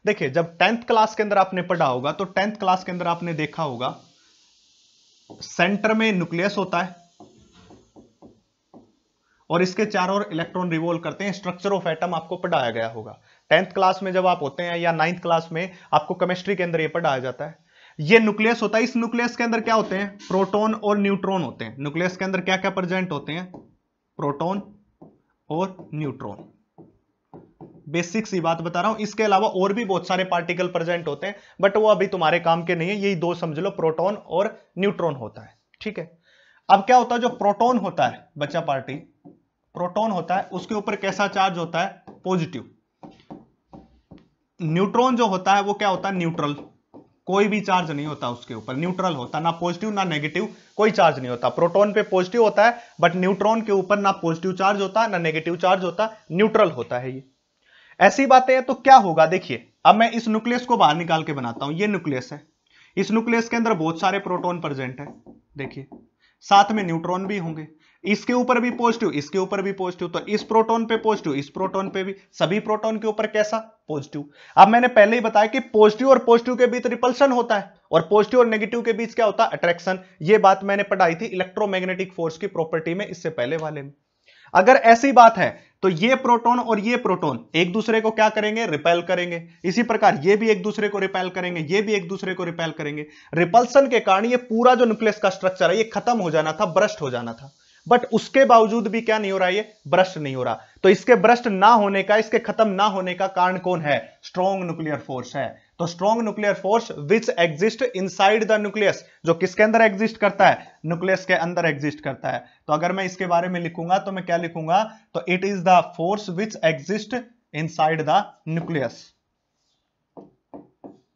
देखिए जब 10th क्लास के अंदर आपने पढ़ा होगा तो 10th क्लास के अंदर आपने देखा होगा सेंटर में न्यूक्लियस होता है और इसके चारों ओर इलेक्ट्रॉन रिवॉल्व करते हैं। स्ट्रक्चर ऑफ एटम आपको पढ़ाया गया होगा 10th क्लास में जब आप होते हैं, या 9th क्लास में आपको केमिस्ट्री के अंदर ये पढ़ाया जाता है। ये न्यूक्लियस होता है। इस न्यूक्लियस के अंदर क्या होते हैं? प्रोटॉन और न्यूट्रॉन होते हैं। न्यूक्लियस के अंदर क्या क्या प्रेजेंट होते हैं? प्रोटॉन और न्यूट्रॉन। बेसिक सी बात बता रहा हूं, इसके अलावा और भी बहुत सारे पार्टिकल प्रेजेंट होते हैं, बट वो अभी तुम्हारे काम के नहीं है। यही दो समझ लो, प्रोटॉन और न्यूट्रॉन होता है। ठीक है, अब क्या होता है? जो प्रोटॉन होता है बच्चा पार्टी, प्रोटॉन होता है उसके ऊपर कैसा चार्ज होता है? पॉजिटिव। न्यूट्रॉन जो होता है वो क्या होता है? न्यूट्रल। कोई भी चार्ज नहीं होता उसके ऊपर, न्यूट्रल होता, ना पॉजिटिव ना नेगेटिव, कोई चार्ज नहीं होता। प्रोटॉन पे पॉजिटिव होता है, बट न्यूट्रॉन के ऊपर ना पॉजिटिव चार्ज होता ना नेगेटिव चार्ज होता, न्यूट्रल होता है ये। ऐसी बातें हैं। तो क्या होगा देखिए, अब मैं इस न्यूक्लियस को बाहर निकाल के बनाता हूं। ये न्यूक्लियस है, इस न्यूक्लियस के अंदर बहुत सारे प्रोटॉन प्रेजेंट है, देखिए, साथ में न्यूट्रॉन भी होंगे। इसके ऊपर भी पॉजिटिव, इसके ऊपर भी पॉजिटिव, तो इस प्रोटॉन पे पॉजिटिव, इस प्रोटॉन पे भी, सभी प्रोटॉन के ऊपर कैसा? पॉजिटिव। अब मैंने पहले ही बताया कि पॉजिटिव और पॉजिटिव के बीच रिपल्शन होता है और पॉजिटिव और नेगेटिव के बीच क्या होता है? अट्रैक्शन। ये बात मैंने पढ़ाई थी इलेक्ट्रोमैग्नेटिक फोर्स की प्रॉपर्टी में, इससे पहले वाले में। अगर ऐसी बात है तो ये प्रोटॉन और ये प्रोटॉन एक दूसरे को क्या करेंगे? रिपेल करेंगे। इसी प्रकार ये भी एक दूसरे को रिपेल करेंगे, ये भी एक दूसरे को रिपेल करेंगे। रिपल्सन के कारण ये पूरा जो न्यूक्लियस का स्ट्रक्चर है ये खत्म हो जाना था, ब्रस्ट हो जाना था, बट उसके बावजूद भी क्या नहीं हो रहा? ये ब्रस्ट नहीं हो रहा। तो इसके ब्रस्ट ना होने का, इसके खत्म ना होने का कारण कौन है? स्ट्रॉन्ग न्यूक्लियर फोर्स है। तो strong nuclear force which exist inside the nucleus, जो किसके अंदर एग्जिस्ट करता है? न्यूक्लियस के अंदर एग्जिस्ट करता है। तो अगर मैं इसके बारे में लिखूंगा तो मैं क्या लिखूंगा? तो it is the force which exist inside the nucleus.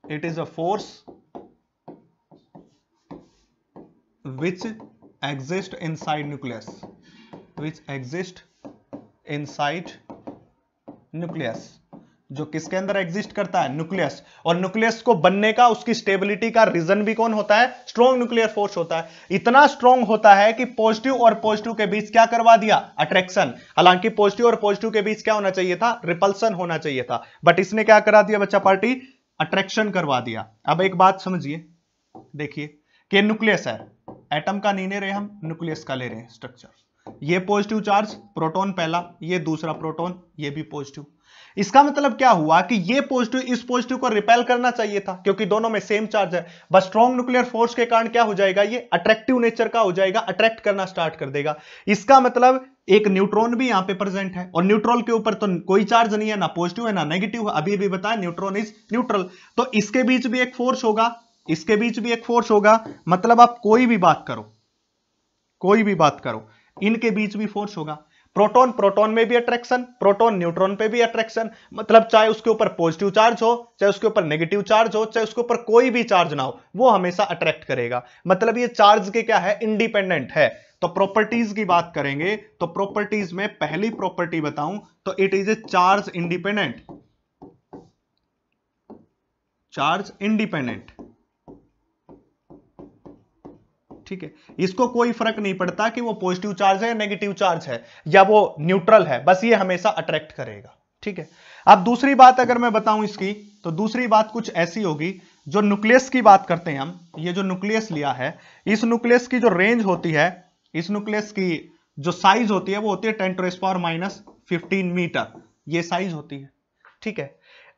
It is a force which exist inside nucleus, which exist inside nucleus, जो किसके अंदर एग्जिस्ट करता है? न्यूक्लियस। और न्यूक्लियस को बनने का, उसकी स्टेबिलिटी का रीजन भी कौन होता है? स्ट्रॉन्ग न्यूक्लियर फोर्स होता है। इतना स्ट्रॉन्ग होता है कि पॉजिटिव और पॉजिटिव के बीच क्या करवा दिया? अट्रैक्शन। हालांकि पॉजिटिव और पॉजिटिव के बीच क्या होना चाहिए था? रिपल्सन होना चाहिए था, बट इसने क्या करा दिया बच्चा पार्टी? अट्रैक्शन करवा दिया। अब एक बात समझिए, देखिए कि न्यूक्लियस है, एटम का नहीं ले रहे हम, न्यूक्लियस का ले रहे हैं स्ट्रक्चर। ये पॉजिटिव चार्ज, प्रोटॉन पहला, ये दूसरा प्रोटॉन, ये भी पॉजिटिव। इसका मतलब क्या हुआ कि ये पॉजिटिव इस पॉजिटिव को रिपेल करना चाहिए था, क्योंकि दोनों में सेम चार्ज है। बस स्ट्रॉन्ग न्यूक्लियर फोर्स के कारण क्या हो जाएगा? ये अट्रैक्टिव नेचर का हो जाएगा, अट्रैक्ट करना स्टार्ट कर देगा। इसका मतलब एक न्यूट्रॉन भी यहां पे प्रेजेंट है, और न्यूट्रॉन के ऊपर तो कोई चार्ज नहीं है, ना पॉजिटिव है ना नेगेटिव है। अभी भी बताया न्यूट्रॉन इज न्यूट्रल। तो इसके बीच भी एक फोर्स होगा, इसके बीच भी एक फोर्स होगा। मतलब आप कोई भी बात करो, कोई भी बात करो, इनके बीच भी फोर्स होगा। प्रोटॉन प्रोटॉन में भी अट्रैक्शन, प्रोटॉन न्यूट्रॉन पे भी अट्रैक्शन। मतलब चाहे उसके ऊपर पॉजिटिव चार्ज हो, चाहे उसके ऊपर नेगेटिव चार्ज हो, चाहे उसके ऊपर कोई भी चार्ज ना हो, वो हमेशा अट्रैक्ट करेगा। मतलब ये चार्ज के क्या है? इंडिपेंडेंट है। तो प्रॉपर्टीज की बात करेंगे तो प्रॉपर्टीज में पहली प्रॉपर्टी बताऊं तो it is A charge independent. Charge independent, ठीक है। इसको कोई फर्क नहीं पड़ता कि वो पॉजिटिव चार्ज है या नेगेटिव चार्ज है या वो न्यूट्रल है, बस ये हमेशा अट्रैक्ट करेगा, ठीक है। अब दूसरी बात अगर मैं बताऊं इसकी, तो दूसरी बात कुछ ऐसी होगी, जो न्यूक्लियस की बात करते हैं हम, ये जो न्यूक्लियस लिया है, इस न्यूक्लियस की जो रेंज होती है, इस न्यूक्लियस की जो साइज होती है वो होती है 10⁻⁻15 मीटर, ये साइज होती है, ठीक है।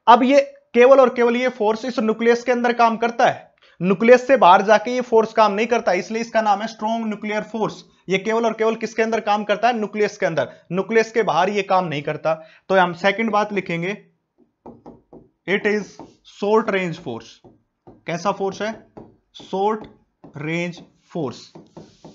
अब ये केवल और केवल ये फोर्स इस न्यूक्लियस के अंदर काम करता है, न्यूक्लियस से बाहर जाके ये फोर्स काम नहीं करता, इसलिए इसका नाम है स्ट्रॉन्ग न्यूक्लियर फोर्स। ये केवल और केवल किसके अंदर काम करता है? न्यूक्लियस के अंदर, न्यूक्लियस के बाहर ये काम नहीं करता। तो हम सेकंड बात लिखेंगे, it is short range force. कैसा फोर्स है? Short range force,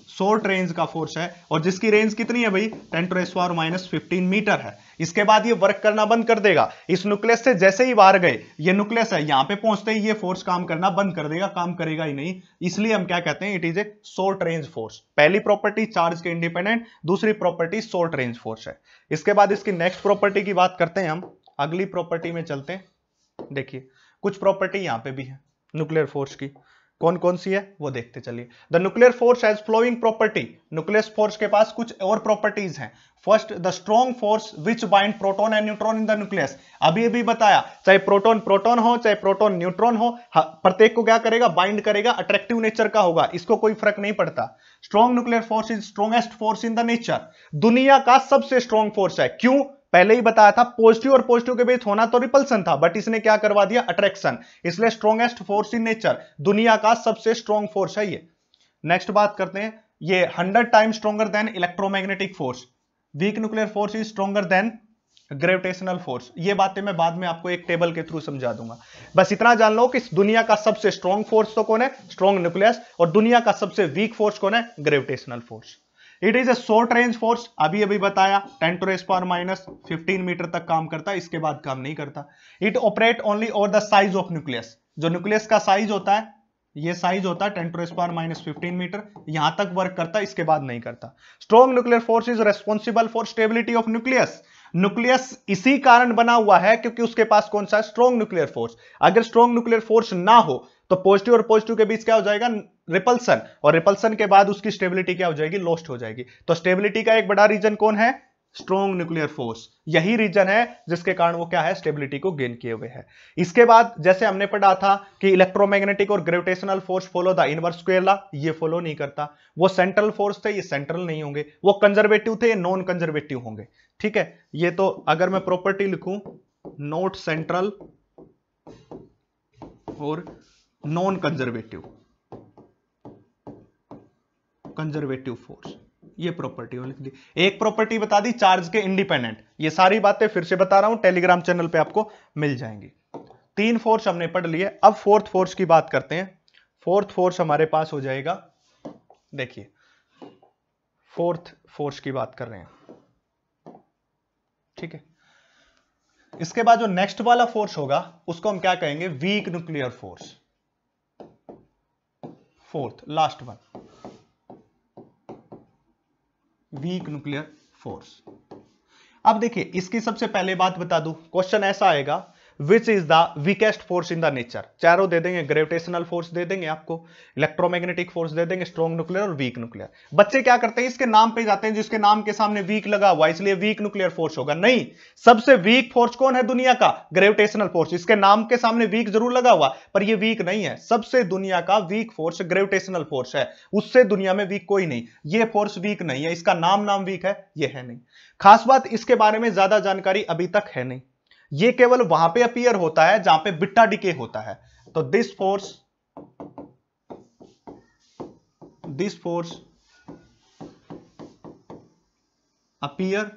short range का फोर्स है, और जिसकी रेंज कितनी है भाई? 10⁻⁻15 मीटर है। इसके बाद ये वर्क करना बंद कर देगा। इस न्यूक्लियस से जैसे ही बाहर गए, ये न्यूक्लियस है, यहां पे पहुंचते ही ये फोर्स काम करना बंद कर देगा, काम करेगा ही नहीं। इसलिए हम क्या कहते हैं? It is A short range force. पहली प्रॉपर्टी चार्ज के इंडिपेंडेंट, दूसरी प्रॉपर्टी शॉर्ट रेंज फोर्स है। इसके बाद इसकी नेक्स्ट प्रॉपर्टी की बात करते हैं हम, अगली प्रॉपर्टी में चलते हैं। देखिए कुछ प्रॉपर्टी यहां पे भी है न्यूक्लियर फोर्स की। कौन कौन सी है वो देखते चलिए। The nuclear force has following property, nucleus force के पास कुछ और प्रॉपर्टीज हैं। First, the strong force which bind proton and neutron in the nucleus. अभी अभी बताया, चाहे प्रोटॉन प्रोटॉन हो चाहे प्रोटॉन न्यूट्रॉन हो, प्रत्येक को क्या करेगा, बाइंड करेगा, अट्रैक्टिव नेचर का होगा, इसको कोई फर्क नहीं पड़ता। Strong nuclear force is strongest force in the nature, दुनिया का सबसे स्ट्रॉन्ग फोर्स है। क्यों, पहले ही बताया था, पॉजिटिव और पॉजिटिव के बीच होना तो रिपल्सन था, बट इसने क्या करवा दिया, अट्रैक्शन, इसलिए स्ट्रॉन्गेस्ट फोर्स इन नेचर, दुनिया का सबसे स्ट्रॉन्ग फोर्स है ये। नेक्स्ट बात करते हैं, ये 100 time stronger than electromagnetic force. Weak nuclear force is stronger than gravitational force. ये बातें मैं बाद में आपको एक टेबल के थ्रू समझा दूंगा। बस इतना जान लो कि दुनिया का सबसे स्ट्रॉन्ग फोर्स तो कौन है, स्ट्रॉन्ग न्यूक्लियस, और दुनिया का सबसे वीक फोर्स कौन है, gravitational force. It is A short range force, अभी अभी बताया, 10⁻⁻15 मीटर तक काम करता है, इसके बाद काम नहीं करता। It operate only over the size of nucleus, जो न्यूक्लियस का साइज होता है, ये साइज होता है 10⁻⁻15 मीटर, यहां तक वर्क करता है, इसके बाद नहीं करता। Strong nuclear force is responsible for stability of nucleus, nucleus इसी कारण बना हुआ है क्योंकि उसके पास कौन सा है, स्ट्रॉन्ग न्यूक्लियर फोर्स। अगर स्ट्रॉन्ग न्यूक्लियर फोर्स ना हो तो पॉजिटिव और पॉजिटिव के बीच क्या हो जाएगा, रिपल्सन, और रिपल्सन के बाद उसकी स्टेबिलिटी क्या हो जाएगी, लॉस्ट हो जाएगी। तो स्टेबिलिटी का एक बड़ा रीजन कौन है, स्ट्रॉन्ग न्यूक्लियर फोर्स, यही रीजन है जिसके कारण वो क्या है, स्टेबिलिटी को गेन किए हुए है। इसके बाद जैसे हमने पढ़ा था कि इलेक्ट्रोमैग्नेटिक और gravitational force follow the inverse square law, ये फॉलो नहीं करता। वो सेंट्रल फोर्स थे, ये सेंट्रल नहीं होंगे। वो कंजर्वेटिव थे, ये नॉन कंजर्वेटिव होंगे। ठीक है, ये तो अगर मैं प्रॉपर्टी लिखूं, नॉट सेंट्रल और नॉन कंजर्वेटिव, कंजर्वेटिव फोर्स, ये प्रॉपर्टी लिख दी। एक प्रॉपर्टी बता दी, चार्ज के इंडिपेंडेंट। ये सारी बातें फिर से बता रहा हूं, टेलीग्राम चैनल पे आपको मिल जाएंगी। 3 फोर्स हमने पढ़ लिए, अब फोर्थ फोर्स की बात करते हैं। फोर्थ फोर्स हमारे पास हो जाएगा, देखिए फोर्थ फोर्स की बात कर रहे हैं, ठीक है। इसके बाद जो नेक्स्ट वाला फोर्स होगा उसको हम क्या कहेंगे, week nuclear force. Fourth last one, week nuclear force. अब देखिए, इसकी सबसे पहले बात बता दूं, क्वेश्चन ऐसा आएगा, which is the weakest force in the nature. चारों दे देंगे, ग्रेविटेशनल फोर्स दे देंगे आपको, इलेक्ट्रोमैग्नेटिक फोर्स दे देंगे, स्ट्रॉन्ग न्यूक्लियर और वीक न्यूक्लियर। बच्चे क्या करते हैं, इसके नाम पे जाते हैं, जिसके नाम के सामने वीक लगा हुआ इसलिए वीक न्यूक्लियर फोर्स होगा। नहीं, सबसे वीक फोर्स कौन है दुनिया का, ग्रेविटेशनल फोर्स। इसके नाम के सामने वीक जरूर लगा हुआ, पर यह वीक नहीं है। सबसे दुनिया का वीक फोर्स ग्रेविटेशनल फोर्स है, उससे दुनिया में वीक कोई नहीं। यह फोर्स वीक नहीं है, इसका नाम वीक है, यह है नहीं। खास बात, इसके बारे में ज्यादा जानकारी अभी तक है नहीं, ये केवल वहां पे अपीयर होता है जहां पे बिट्टा डिके होता है। तो this force appear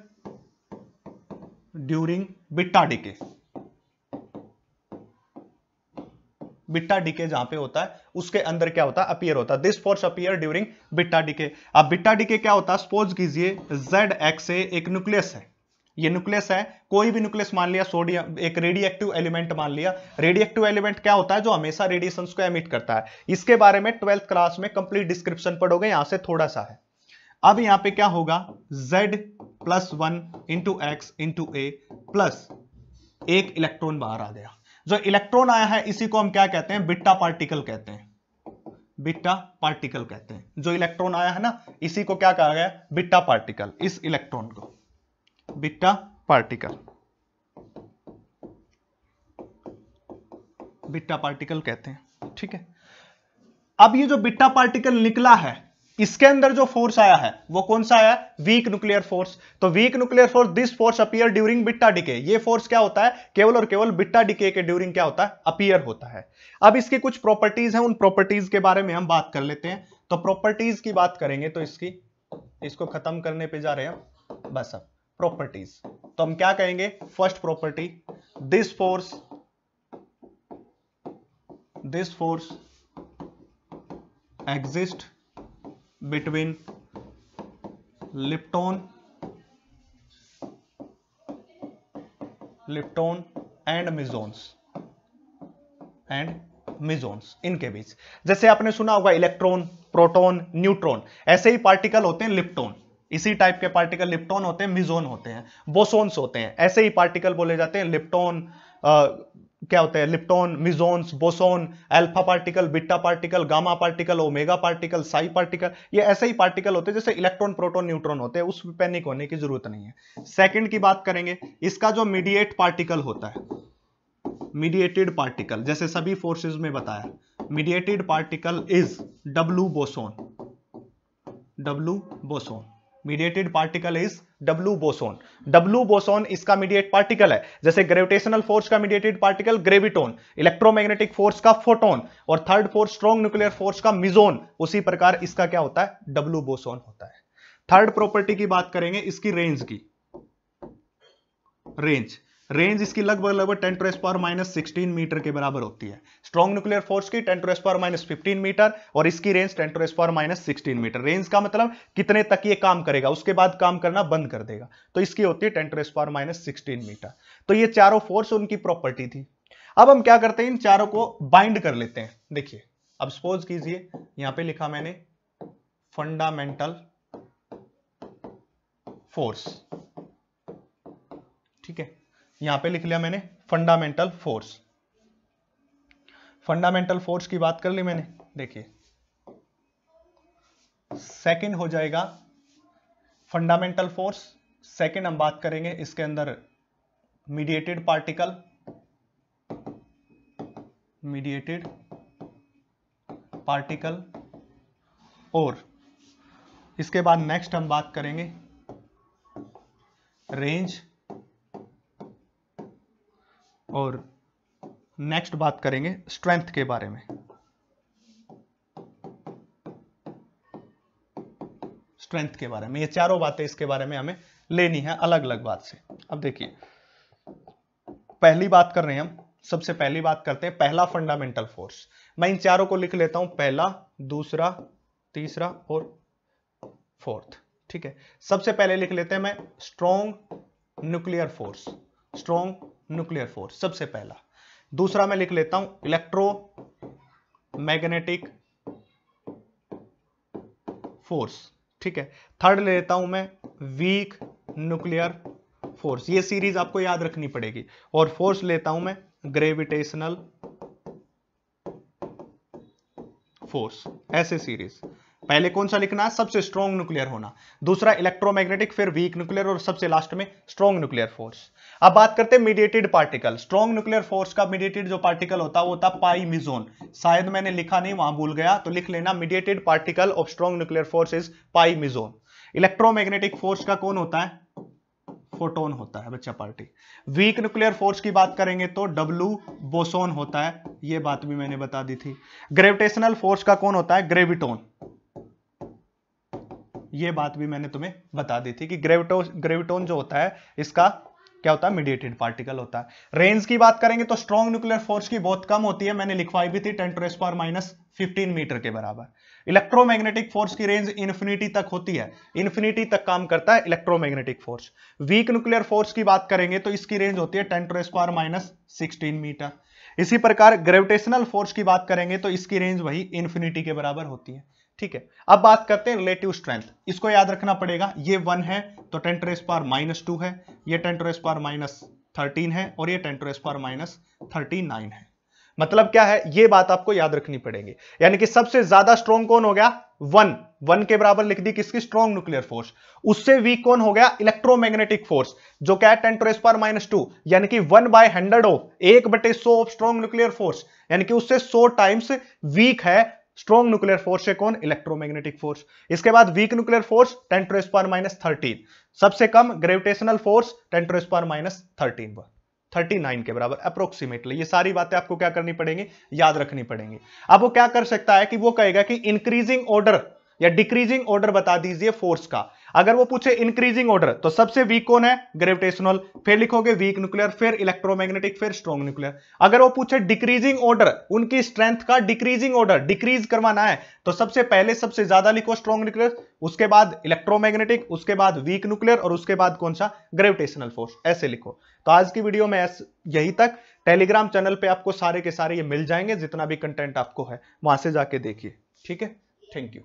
during beta decay. Beta decay जहां पे होता है उसके अंदर क्या होता है, अपीयर होता है। This force appear during beta decay. अब बिट्टा डिके क्या होता है, सपोज कीजिए ZX एक न्यूक्लियस है, ये न्यूक्लियस है, कोई भी न्यूक्लियस मान लिया, सोडियम एक रेडियोएक्टिव एलिमेंट मान लिया। रेडियोएक्टिव एलिमेंट क्या होता है, जो हमेशा रेडिएशंस को एमिट करता है। इसके बारे में 12th क्लास में कंप्लीट डिस्क्रिप्शन पढ़ोगे, यहां से थोड़ा सा है। अब यहां पे क्या होगा, Z+1 × X × A प्लस एक इलेक्ट्रॉन बाहर आ गया। जो इलेक्ट्रॉन आया है इसी को हम क्या कहते हैं, बिट्टा पार्टिकल कहते हैं, बिट्टा पार्टिकल कहते हैं। जो इलेक्ट्रॉन आया है ना, इसी को क्या कहा गया, बिट्टा पार्टिकल। इस इलेक्ट्रॉन को बिट्टा पार्टिकल, बिट्टा पार्टिकल कहते हैं, ठीक है। अब ये जो बिट्टा पार्टिकल निकला है, इसके अंदर जो फोर्स आया है वो कौन सा आया, वीक न्यूक्लियर फोर्स। तो weak nuclear force, this force appear during beta decay. ये फोर्स क्या होता है, केवल और केवल बिट्टा डिके के ड्यूरिंग क्या होता है, अपीयर होता है। अब इसकी कुछ प्रॉपर्टीज हैं, उन प्रॉपर्टीज के बारे में हम बात कर लेते हैं। तो प्रॉपर्टीज की बात करेंगे तो इसको खत्म करने पे जा रहे हैं बस। अब प्रॉपर्टीज तो हम क्या कहेंगे, first property, this force exist between lepton and mesons, इनके बीच। जैसे आपने सुना होगा इलेक्ट्रॉन, प्रोटॉन, न्यूट्रॉन, ऐसे ही पार्टिकल होते हैं लिप्टॉन। इसी टाइप के पार्टिकल लिप्टॉन होते हैं, मिजोन होते हैं, बोसोन्स होते हैं। ऐसे ही पार्टिकल बोले जाते हैं लिप्टॉन, क्या होते हैं, lepton, mesons, boson, alpha particle, beta particle, gamma particle, omega particle, psi particle, ये ऐसे ही पार्टिकल होते हैं जैसे इलेक्ट्रॉन, प्रोटॉन, न्यूट्रॉन होते हैं, उस पर पैनिक होने की जरूरत नहीं है। सेकंड की बात करेंगे, इसका जो मीडिएट पार्टिकल होता है, मीडिएटेड पार्टिकल, जैसे सभी फोर्सेस में बताया, mediated particle is W boson, W boson, mediated particle is W boson. W boson इसका मीडिएट पार्टिकल है। जैसे ग्रेविटेशनल फोर्स का mediated particle graviton, electromagnetic force का फोटोन, और third force strong nuclear force का मिजोन, उसी प्रकार इसका क्या होता है, डब्ल्यू बोसोन होता है। थर्ड प्रॉपर्टी की बात करेंगे, इसकी रेंज की, रेंज इसकी लगभग 10⁻⁻16 मीटर के बराबर होती है। स्ट्रॉन्ग न्यूक्लियर फोर्स की 10⁻⁻15 मीटर और इसकी रेंज 10⁻⁻16 मीटर। रेंज का मतलब कितने तक ये काम करेगा, उसके बाद काम करना बंद कर देगा, तो इसकी होती है 10⁻⁻16 मीटर। तो ये चारों फोर्स उनकी प्रॉपर्टी थी। अब हम क्या करते हैं, इन चारों को बाइंड कर लेते हैं। देखिए, अब सपोज कीजिए यहां पे लिखा मैंने फंडामेंटल फोर्स, ठीक है, यहां पे लिख लिया मैंने फंडामेंटल फोर्स। फंडामेंटल फोर्स की बात कर ली मैंने। देखिए, सेकंड हो जाएगा फंडामेंटल फोर्स। सेकंड हम बात करेंगे इसके अंदर मीडिएटेड पार्टिकल, मीडिएटेड पार्टिकल, और इसके बाद नेक्स्ट हम बात करेंगे रेंज, और नेक्स्ट बात करेंगे स्ट्रेंथ के बारे में, स्ट्रेंथ के बारे में। ये चारों बातें इसके बारे में हमें लेनी है अलग अलग बात से। अब देखिए, पहली बात कर रहे हैं हम, सबसे पहली बात करते हैं पहला फंडामेंटल फोर्स। मैं इन चारों को लिख लेता हूं, पहला, दूसरा, तीसरा और फोर्थ, ठीक है। सबसे पहले लिख लेते हैं मैं strong nuclear force, strong nuclear force सबसे पहला। दूसरा मैं लिख लेता हूं इलेक्ट्रोमैग्नेटिक फोर्स, ठीक है। थर्ड ले लेता हूं मैं वीक न्यूक्लियर फोर्स, ये सीरीज आपको याद रखनी पड़ेगी। और फोर्स लेता हूं मैं ग्रेविटेशनल फोर्स, ऐसे सीरीज। पहले कौन सा लिखना है, सबसे स्ट्रॉन्ग न्यूक्लियर होना, दूसरा इलेक्ट्रोमैग्नेटिक, फिर वीक न्यूक्लियर, और सबसे लास्ट में स्ट्रॉन्ग न्यूक्लियर फोर्स। अब बात करते हैं mediated particle. Strong nuclear force का मीडिएटेड जो पार्टिकल होता है वो होता पाई मिजोन। शायद मैंने लिखा नहीं, वहां भूल गया, तो लिख लेना mediated particle of strong nuclear force is pi meson. Electromagnetic force का कौन होता है, फोटोन होता है बच्चा पार्टी। वीक न्यूक्लियर फोर्स की बात करेंगे तो डब्ल्यू बोसोन होता है, ये बात भी मैंने बता दी थी। ग्रेविटेशनल फोर्स का कौन होता है, ग्रेविटोन, ये बात भी मैंने तुम्हें बता दी थी कि ग्रेविटोन जो होता है इसका क्या होता है, मीडिएटेड पार्टिकल होता है। रेंज की बात करेंगे तो स्ट्रॉन्ग न्यूक्लियर फोर्स की बहुत कम होती है, मैंने लिखवाई भी थी 10⁻⁻15 मीटर के बराबर। इलेक्ट्रोमैग्नेटिक फोर्स की रेंज इन्फिनिटी तक होती है, इन्फिनिटी तक काम करता है electromagnetic force. Weak nuclear force की बात करेंगे तो इसकी रेंज होती है 10⁻⁻16 मीटर। इसी प्रकार ग्रेविटेशनल फोर्स की बात करेंगे तो इसकी रेंज वही इन्फिनिटी के बराबर होती है, ठीक है। अब बात करते हैं रिलेटिव स्ट्रेंथ, इसको याद रखना पड़ेगा। ये 1 है तो 10⁻⁻2 है, ये 10⁻⁻13 है, और ये 10⁻⁻39 है। मतलब क्या है, ये बात आपको याद रखनी पड़ेगी। यानी कि सबसे ज्यादा स्ट्रॉन्ग कौन हो गया, 1 के बराबर लिख दी किसकी, स्ट्रॉन्ग न्यूक्लियर फोर्स। उससे वीक कौन हो गया, इलेक्ट्रोमैग्नेटिक फोर्स, जो क्या है 10⁻⁻2, यानी कि 1/100 of 1/100 of strong nuclear force, यानी कि उससे 100 टाइम्स वीक है स्ट्रॉन्ग न्यूक्लियर फोर्स से कौन, इलेक्ट्रोमैग्नेटिक फोर्स। इसके बाद वीक न्यूक्लियर फोर्स 10⁻⁻13, सबसे कम ग्रेविटेशनल फोर्स 10⁻⁻39 के बराबर अप्रोक्सीमेटली। ये सारी बातें आपको क्या करनी पड़ेंगी, याद रखनी पड़ेंगी। अब वो क्या कर सकता है कि वो कहेगा कि इंक्रीजिंग ऑर्डर या डिक्रीजिंग ऑर्डर बता दीजिए फोर्स का। अगर वो पूछे इंक्रीजिंग ऑर्डर तो सबसे वीक कौन है, ग्रेविटेशनल, फिर लिखोगे वीक न्यूक्लियर, फिर इलेक्ट्रोमैग्नेटिक, फिर स्ट्रॉन्ग न्यूक्लियर। अगर वो पूछे डिक्रीजिंग ऑर्डर, उनकी स्ट्रेंथ का डिक्रीजिंग ऑर्डर, डिक्रीज करवाना है, तो सबसे पहले सबसे ज्यादा लिखो स्ट्रॉन्ग न्यूक्लियर, उसके बाद इलेक्ट्रोमैग्नेटिक, उसके बाद वीक न्यूक्लियर, और उसके बाद कौन सा, ग्रेविटेशनल फोर्स, ऐसे लिखो। तो आज की वीडियो में यही तक। टेलीग्राम चैनल पे आपको सारे के सारे ये मिल जाएंगे, जितना भी कंटेंट आपको है वहां से जाके देखिए, ठीक है। Thank you.